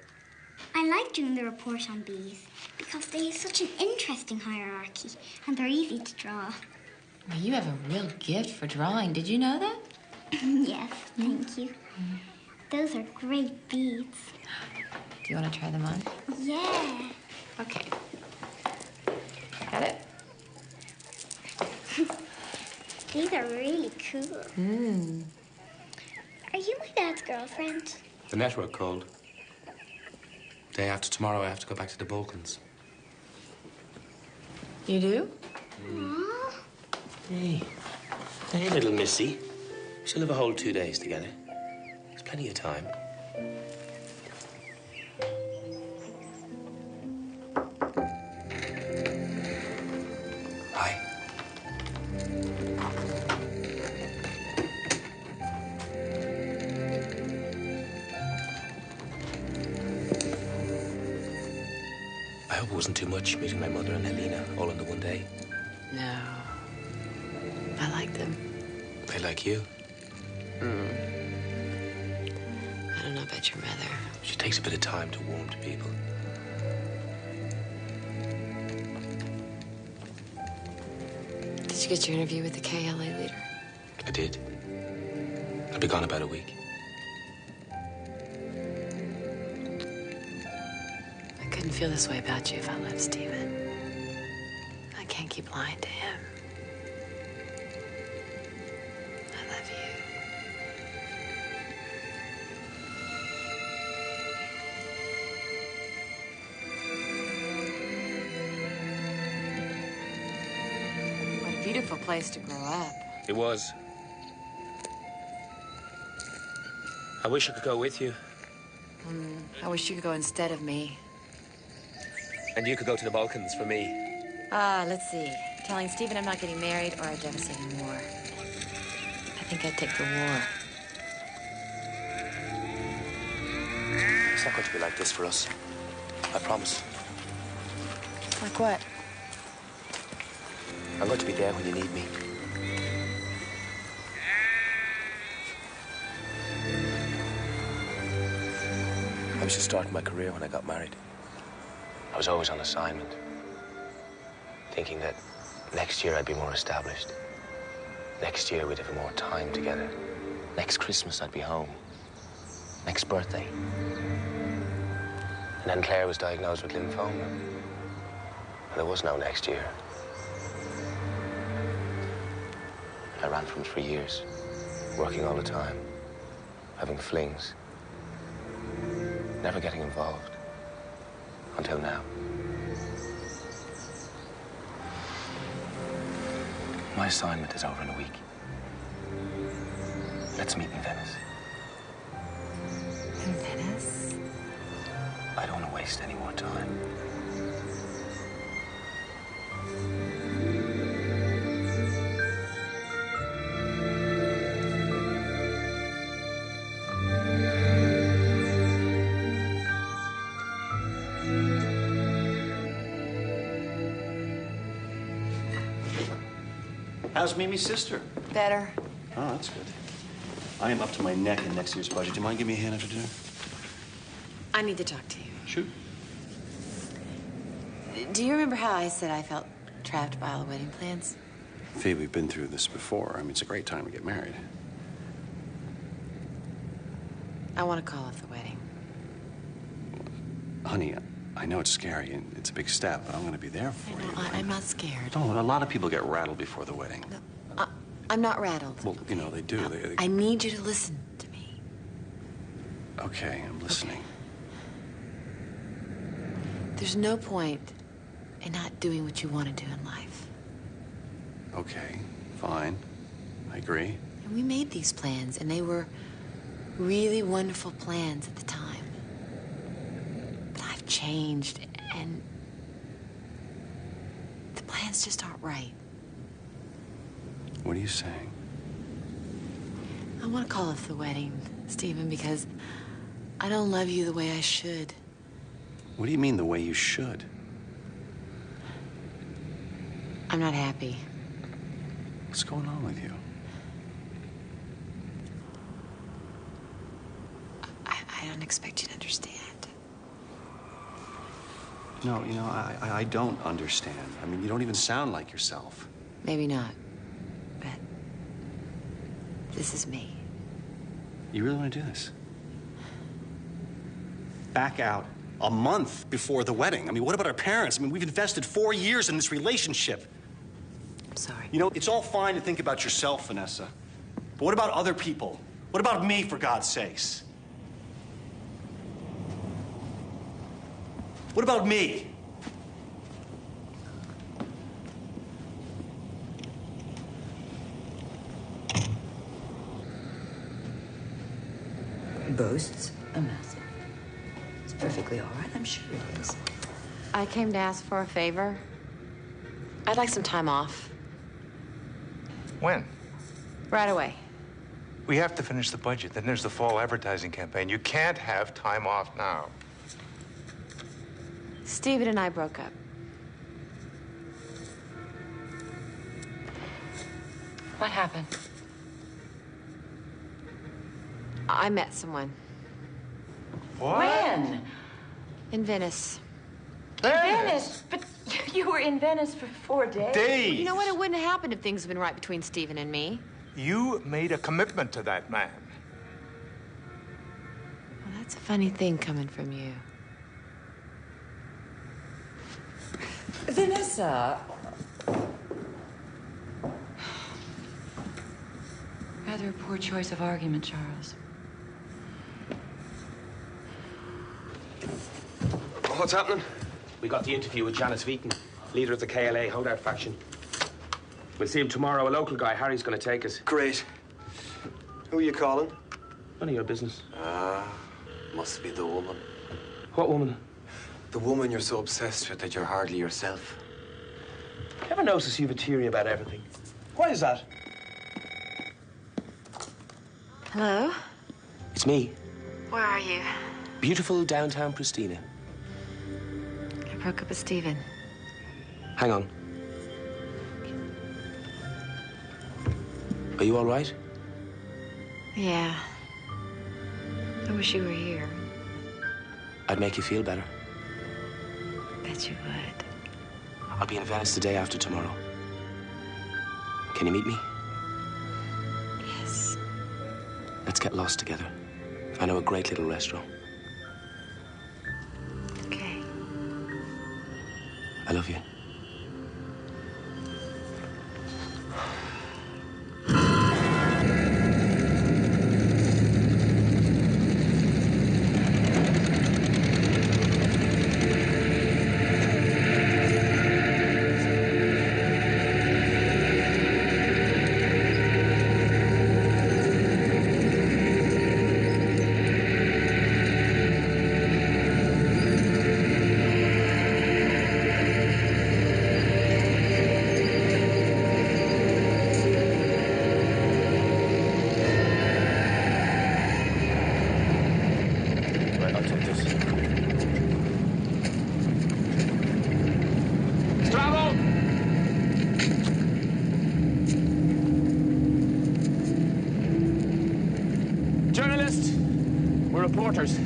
I like doing the report on bees because they have such an interesting hierarchy and they're easy to draw. Well, you have a real gift for drawing. Did you know that? Yes, thank you. Those are great beads. Do you want to try them on? Yeah. Okay. Got it? These are really cool. Are you my dad's girlfriend? The network called. Day after tomorrow, I have to go back to the Balkans. You do? Aww. Hey. Hey, little missy. She'll have a whole 2 days together. There's plenty of time. I hope it wasn't too much meeting my mother and Helena all under one day. No. I like them. They like you. I don't know about your mother. She takes a bit of time to warm to people. Did you get your interview with the KLA leader? I did. I'll be gone about a week. I couldn't feel this way about you if I left Stephen. I can't keep lying to him. I love you. What a beautiful place to grow up. It was. I wish I could go with you. I wish you could go instead of me. And you could go to the Balkans for me. Let's see. Telling Stephen I'm not getting married or a devastating war. I think I'd take the war. It's not going to be like this for us. I promise. Like what? I'm going to be there when you need me. I was just starting my career when I got married. I was always on assignment, thinking that next year I'd be more established. Next year we'd have more time together. Next Christmas I'd be home. Next birthday. And then Claire was diagnosed with lymphoma. And there was no next year. I ran from it for years, working all the time, having flings, never getting involved. Until now. My assignment is over in a week. Let's meet in Venice. In Venice? I don't want to waste any more time. How's Mimi's sister? Better. Oh, that's good. I am up to my neck in next year's budget. Do you mind giving me a hand after dinner? I need to talk to you. Shoot. Do you remember how I said I felt trapped by all the wedding plans? Fee, we've been through this before. I mean, it's a great time to get married. I want to call off the wedding. Honey, I know it's scary and it's a big step, but I'm going to be there for you. I'm not scared. No, a lot of people get rattled before the wedding. No, I'm not rattled. Well, you know, they do. I need you to listen to me. Okay, I'm listening. There's no point in not doing what you want to do in life. Okay, fine. I agree. And we made these plans, and they were really wonderful plans at the time. But I've changed, and the plans just aren't right. What are you saying? I want to call off the wedding, Stephen, because I don't love you the way I should. What do you mean the way you should? I'm not happy. What's going on with you? I don't expect you to understand. No, you know, I don't understand. I mean, you don't even sound like yourself. Maybe not, but this is me. You really want to do this? Back out a month before the wedding. I mean, what about our parents? I mean, we've invested 4 years in this relationship. I'm sorry. You know, it's all fine to think about yourself, Vanessa. But what about other people? What about me, for God's sakes? What about me? Boasts a method. It's perfectly all right, I'm sure it is. I came to ask for a favor. I'd like some time off. When? Right away. We have to finish the budget. Then there's the fall advertising campaign. You can't have time off now. Stephen and I broke up. What happened? I met someone. When? In Venice. Venice? But you were in Venice for 4 days. Well, you know what? It wouldn't have happened if things had been right between Stephen and me. You made a commitment to that man. Well, that's a funny thing coming from you. Vanessa. Rather a poor choice of argument, Charles. What's happening? We got the interview with Janice Veaton, leader of the KLA holdout faction. We'll see him tomorrow. A local guy, Harry's going to take us. Great. Who are you calling? None of your business. Must be the woman. What woman? The woman you're so obsessed with that you're hardly yourself. Ever notice you've a theory about everything? Why is that? Hello? It's me. Where are you? Beautiful downtown Pristina. I broke up with Stephen. Hang on. Are you all right? Yeah. I wish you were here. I'd make you feel better. Bet you would. I'll be in Venice the day after tomorrow. Can you meet me? Yes. Let's get lost together. I know a great little restaurant. Okay. I love you. Journalists, we're reporters.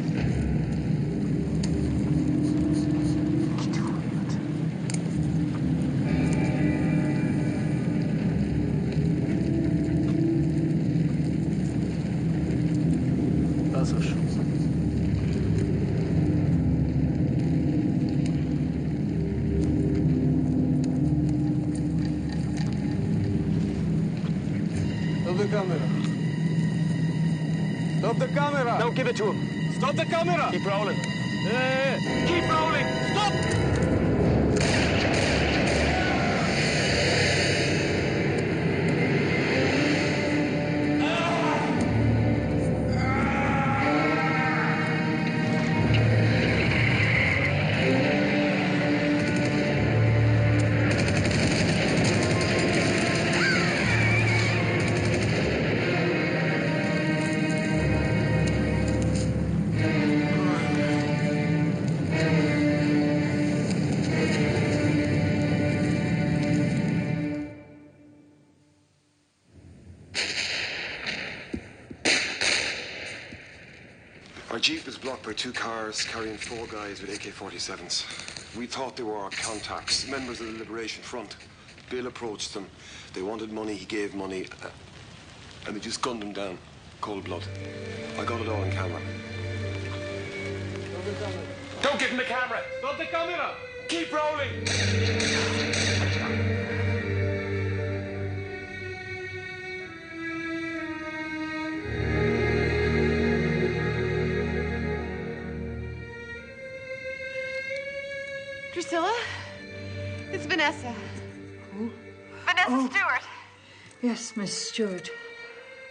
Stop the camera. Stop the camera. Don't give it to him. Stop the camera. Keep rolling. Keep rolling. Stop. Our jeep was blocked by 2 cars carrying 4 guys with AK-47s. We thought they were our contacts, members of the Liberation Front. Bill approached them. They wanted money, he gave money, and they just gunned them down. Cold blood. I got it all on camera. Don't give him the camera. Stop the camera. Keep rolling. Drusilla? It's Vanessa. Who? Vanessa Stewart. Yes, Miss Stewart.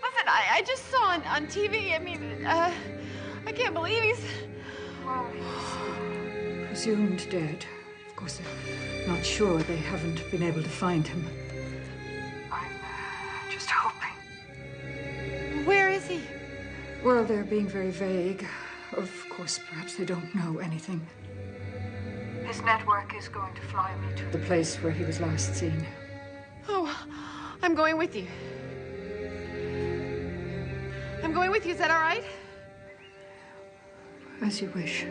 Listen, I just saw on TV, I mean, I can't believe he's... Well, Presumed dead. Of course, they're not sure. They haven't been able to find him. I'm just hoping. Where is he? Well, they're being very vague. Of course, perhaps they don't know anything. This network is going to fly me to the place where he was last seen. Oh, I'm going with you. I'm going with you. Is that all right? As you wish.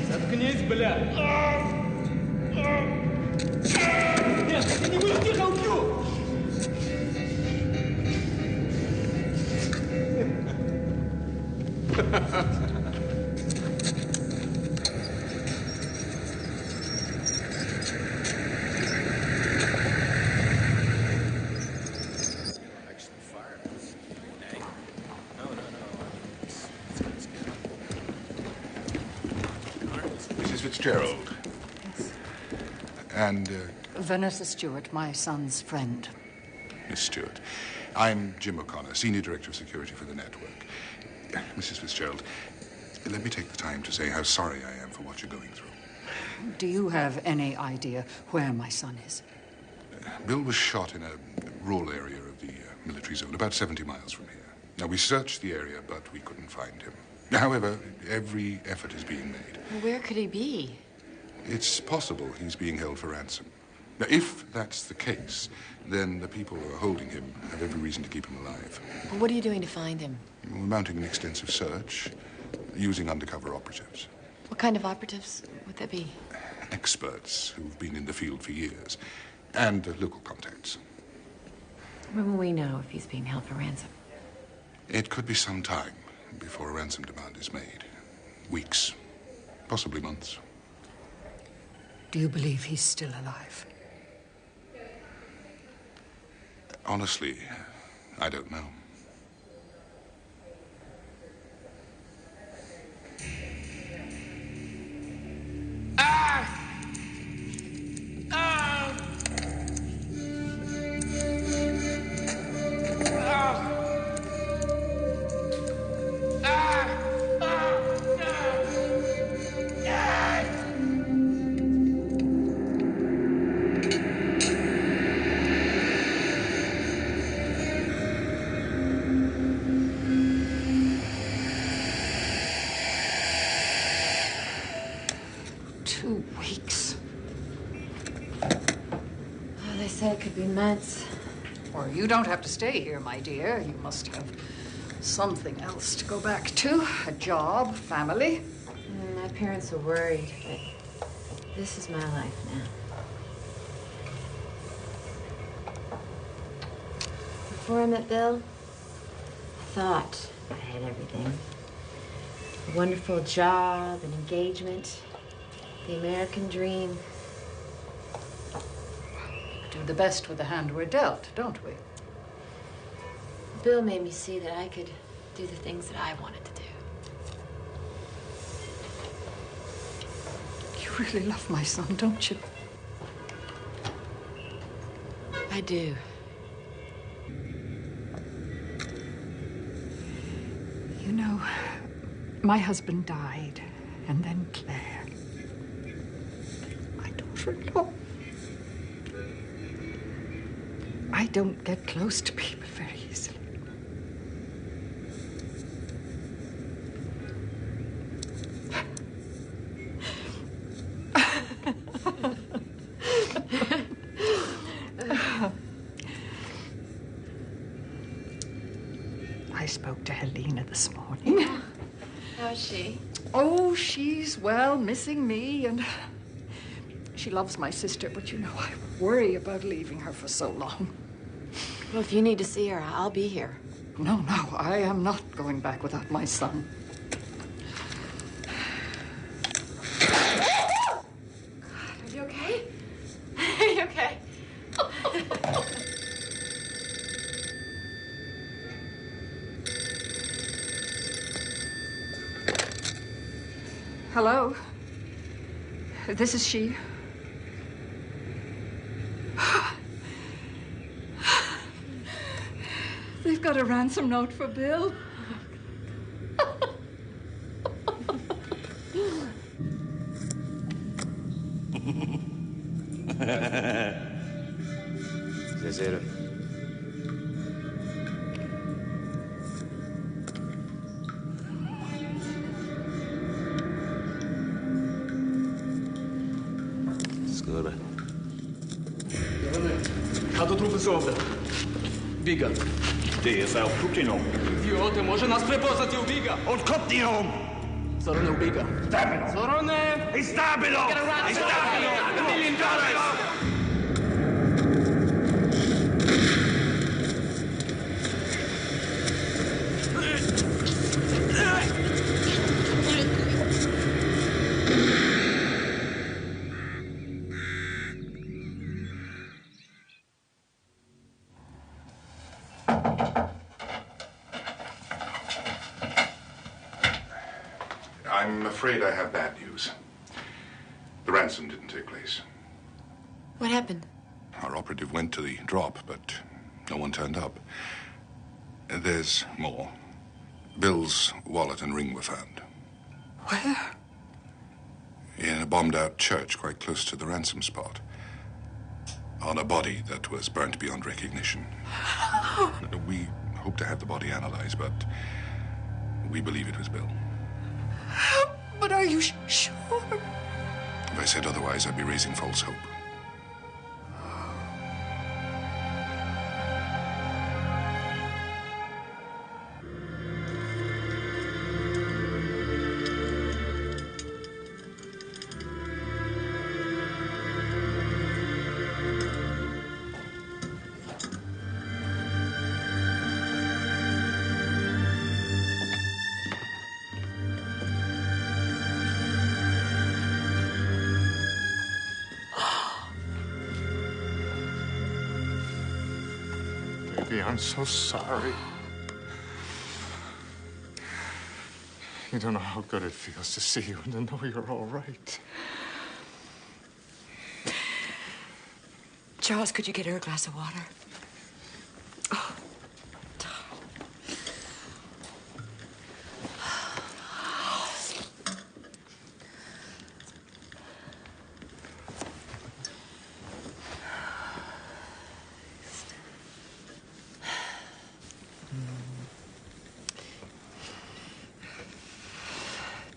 Заткнись, бля! Нет, ты не будешь, тихо, убью! Mrs. Fitzgerald. Yes. And, Vanessa Stewart, my son's friend. Miss Stewart. I'm Jim O'Connor, Senior Director of Security for the network. Mrs. Fitzgerald, let me take the time to say how sorry I am for what you're going through. Do you have any idea where my son is? Bill was shot in a rural area of the military zone, about 70 miles from here. Now, we searched the area, but we couldn't find him. However, every effort is being made. Where could he be? It's possible he's being held for ransom. Now, if that's the case, then the people who are holding him have every reason to keep him alive. What are you doing to find him? We're mounting an extensive search, using undercover operators. What kind of operatives would that be? Experts who've been in the field for years, and local contacts. When will we know if he's being held for ransom? It could be some time before a ransom demand is made. Weeks, possibly months. Do you believe he's still alive? Honestly, I don't know. They said it could be months. Or you don't have to stay here, my dear. You must have something else to go back to. A job, family. My parents are worried, but this is my life now. Before I met Bill, I thought I had everything. A wonderful job, an engagement, the American dream. Do the best with the hand we're dealt, don't we? Bill made me see that I could do the things that I wanted to do. You really love my son, don't you? I do. You know, my husband died, and then Claire. My daughter-in-law. I don't get close to people very easily. I spoke to Helena this morning. How's she? Oh, she's, well, missing me, and she loves my sister, but you know, I worry about leaving her for so long. Well, if you need to see her, I'll be here. No, I am not going back without my son. Are you okay? Are you okay? Hello? This is she. They've got a ransom note for Bill. Zero. Skurve. Като трупи се овде. Бига. Det er færd Putinov. Idiote, може нас препознати у Бига. Откопниnom! Сороне у Бига. Stabilo! Сороне! I stabilo! I stabilo! $1 million! I'm afraid I have bad news. The ransom didn't take place. What happened? Our operative went to the drop, but no one turned up. There's more. Bill's wallet and ring were found. Where? In a bombed-out church quite close to the ransom spot. On a body that was burnt beyond recognition. We hope to have the body analyzed, but we believe it was Bill. But are you sure? If I said otherwise, I'd be raising false hope. Baby, I'm so sorry. You don't know how good it feels to see you and to know you're all right. Charles, could you get her a glass of water? Oh.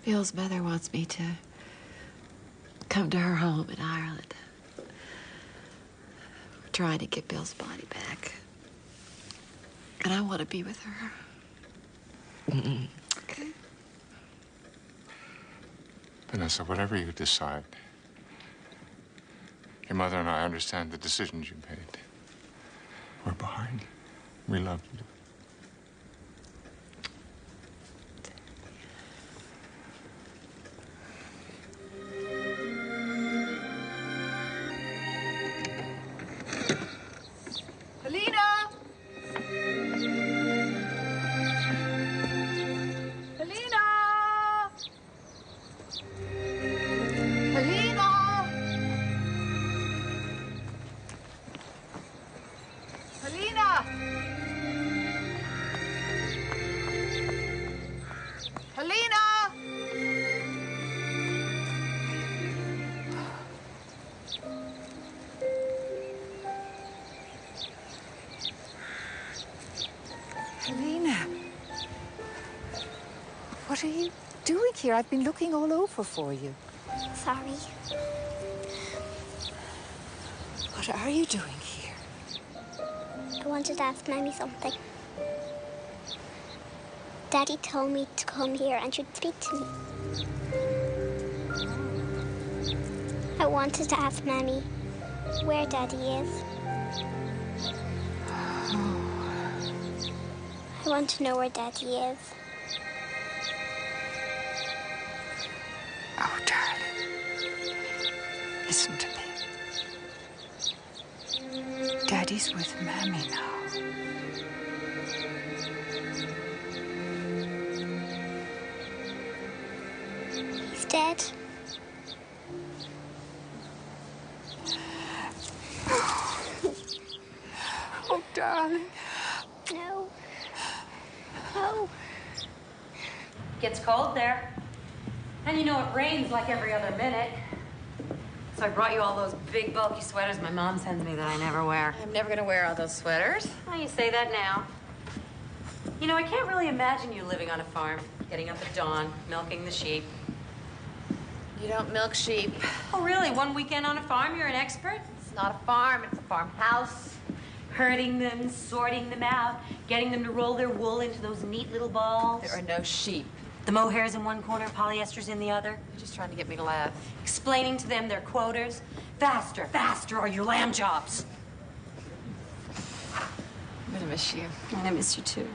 Bill's mother wants me to come to her home in Ireland. We're trying to get Bill's body back. And I want to be with her. Okay? Vanessa, whatever you decide, your mother and I understand the decisions you made. We're behind you. We love you. What are you doing here? I've been looking all over for you. Sorry. What are you doing here? I wanted to ask Mammy something. Daddy told me to come here and she'd speak to me. I wanted to ask Mammy where Daddy is. I want to know where Daddy is. Oh, darling. Listen to me. Daddy's with Mammy now. He's dead. darling. No. No. Gets cold there. And you know it rains like every other minute. So I brought you all those big, bulky sweaters my mom sends me that I never wear. I'm never gonna wear all those sweaters. Well, you say that now. You know, I can't really imagine you living on a farm, getting up at dawn, milking the sheep. You don't milk sheep. Oh, really? One weekend on a farm, you're an expert? It's not a farm, it's a farmhouse. Herding them, sorting them out, getting them to roll their wool into those neat little balls. There are no sheep. The mohair's in one corner, polyester's in the other. You're just trying to get me to laugh. Explaining to them their quotas. Faster, faster, or your lamb jobs. I'm gonna miss you. And I miss you too.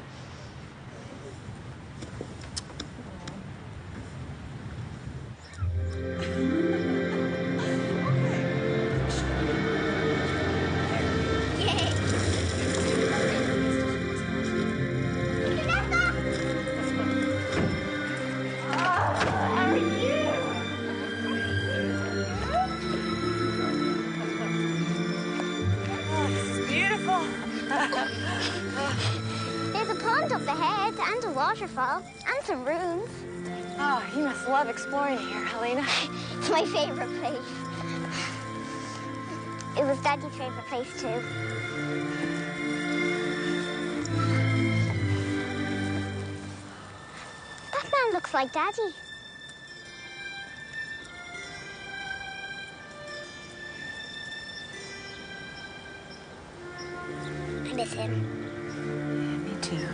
There's a pond up ahead and a waterfall and some ruins. Oh, you must love exploring here, Helena. It's my favorite place. It was Daddy's favorite place too. That man looks like Daddy. I miss him. Me too.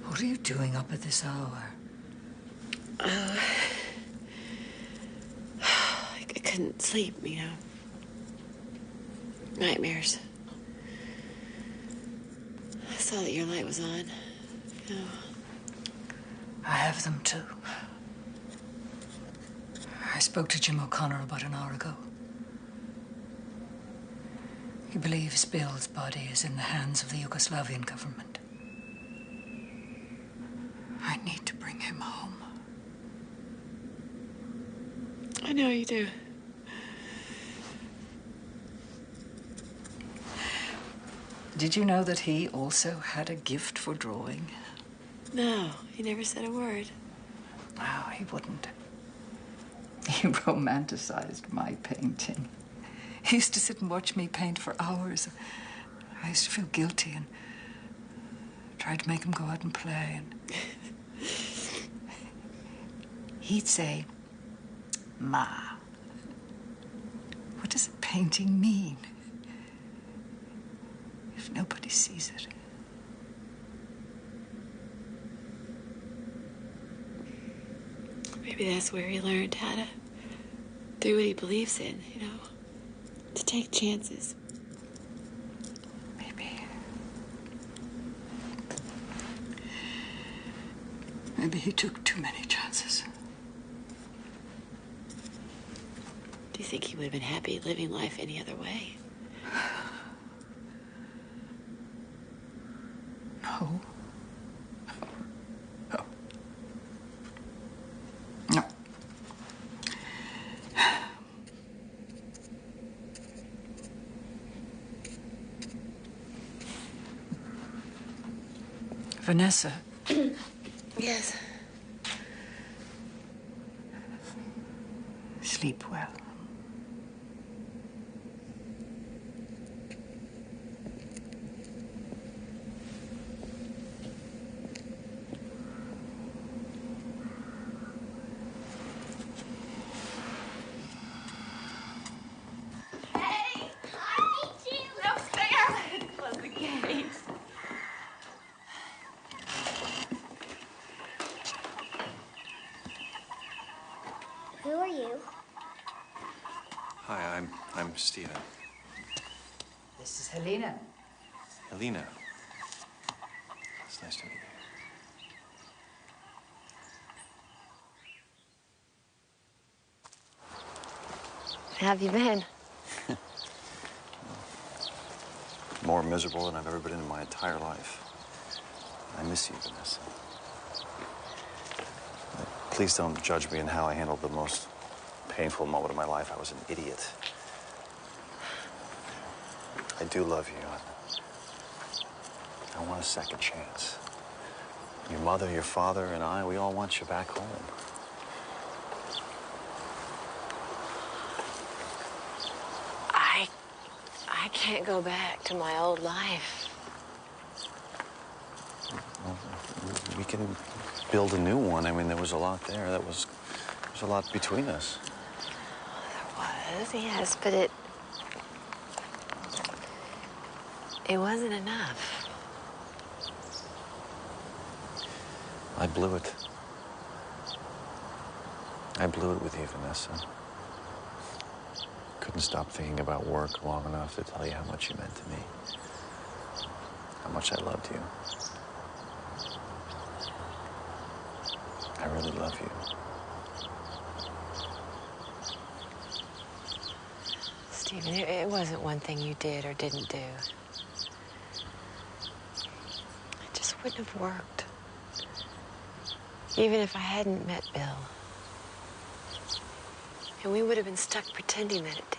What are you doing up at this hour? I couldn't sleep, you know. Nightmares. I saw that your light was on. You know. I have them too. I spoke to Jim O'Connor about an hour ago. He believes Bill's body is in the hands of the Yugoslavian government. I need to bring him home. I know you do. Did you know that he also had a gift for drawing? No, he never said a word. No, he wouldn't. He romanticized my painting. He used to sit and watch me paint for hours. I used to feel guilty and tried to make him go out and play. And he'd say, "Ma, what does a painting mean if nobody sees it?" Maybe that's where he learned how to do what he believes in, you know? To take chances. Maybe he took too many chances. Do you think he would have been happy living life any other way? No. No. No. Vanessa. Yes. Sleep well. Close the gate. Who are you? Hi, I'm Stephen. This is Helena. Helena. It's nice to meet you. How have you been? More miserable than I've ever been in my entire life. I miss you, Vanessa. Please don't judge me in how I handled the most painful moment of my life. I was an idiot. I do love you. I want a second chance. Your mother, your father, and I, we all want you back home. I can't go back to my old life. Well, we can build a new one. I mean, there was a lot there. There was a lot between us. There was, yes, but it wasn't enough. I blew it. I blew it with you, Vanessa. Couldn't stop thinking about work long enough to tell you how much you meant to me. How much I loved you. I really love you. Stephen, it wasn't one thing you did or didn't do. It just wouldn't have worked. Even if I hadn't met Bill. And we would have been stuck pretending that it did.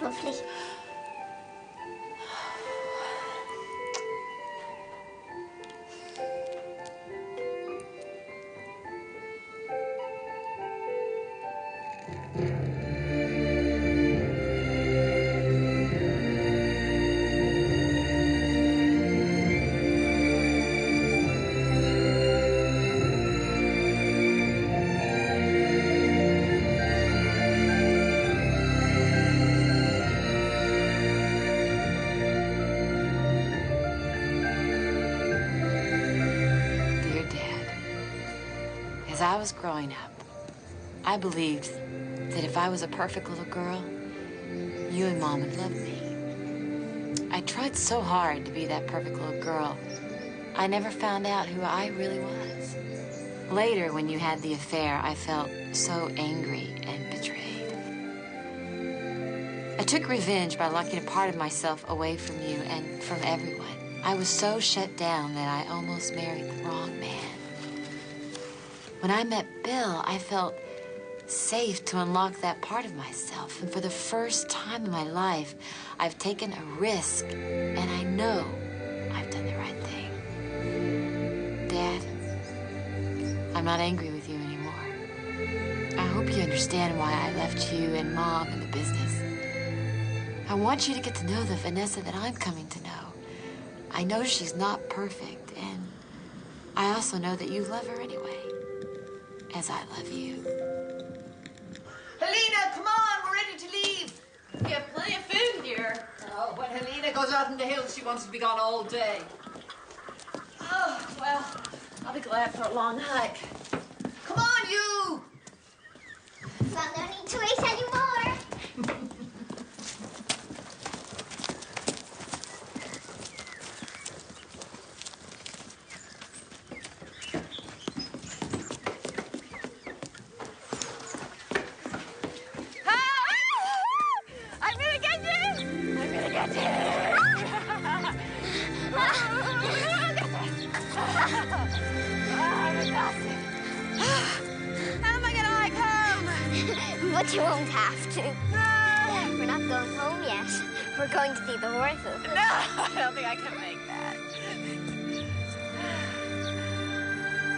Lovely. As I was growing up, I believed that if I was a perfect little girl, you and Mom would love me. I tried so hard to be that perfect little girl, I never found out who I really was. Later, when you had the affair, I felt so angry and betrayed. I took revenge by locking a part of myself away from you and from everyone. I was so shut down that I almost married the wrong man. When I met Bill, I felt safe to unlock that part of myself. And for the first time in my life, I've taken a risk, and I know I've done the right thing. I'm not angry with you anymore. I hope you understand why I left you and Mom in the business. I want you to get to know the Vanessa that I'm coming to know. I know she's not perfect, and I also know that you love her anyway, as I love you. Helena, come on, we're ready to leave. We have plenty of food here. Oh, when Helena goes out in the hills, she wants to be gone all day. Oh, well, I'll be glad for a long hike. Come on, you! So no need to wait anymore. I'm gonna get you! I'm gonna get you! I'm exhausted. How am I gonna hike home? But you won't have to. We're not going home yet. We're going to see the horses. No, I don't think I can make that.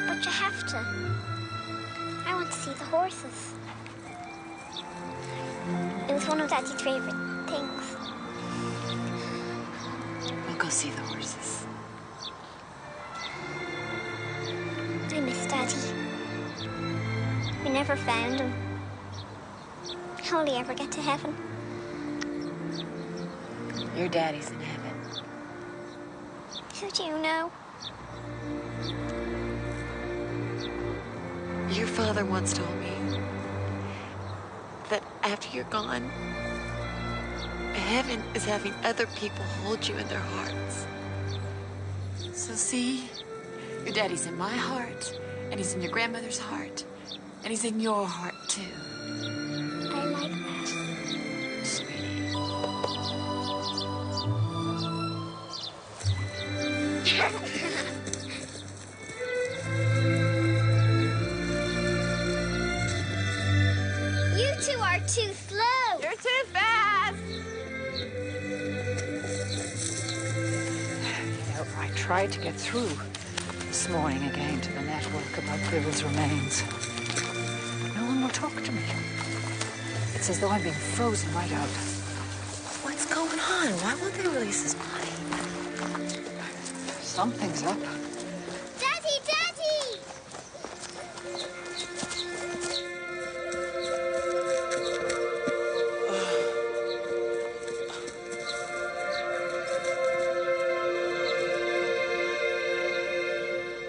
But you have to. I want to see the horses. It was one of Daddy's favorite things. We'll go see the horses. I miss Daddy. We never found him. How will he ever get to heaven? Your daddy's in heaven. Who do you know? Your father once told me that after you're gone, heaven is having other people hold you in their hearts. So see, your daddy's in my heart, and he's in your grandmother's heart, and he's in your heart, too. I like that. Sweetie. You two are too slow. You're too fast. You know, I tried to get through this morning again to the network about Bill's remains. No one will talk to me. It's as though I'm being frozen right out. What's going on? Why won't they release his body? Something's up. Daddy, Daddy!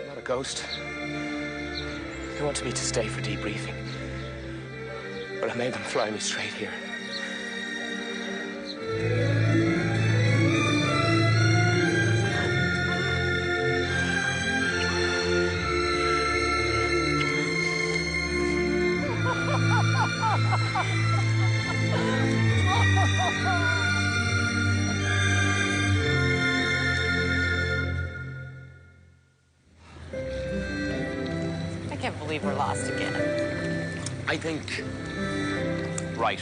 I'm not a ghost. They wanted me to stay for debriefing. But I made them fly me straight here. I can't believe we're lost again. I think... right.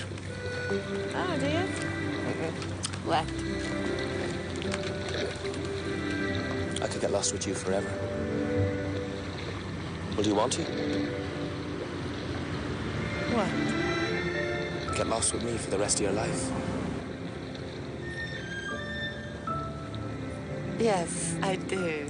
Oh, do you? Left. I could get lost with you forever. Well, do you want to? What? Get lost with me for the rest of your life? Yes, I do.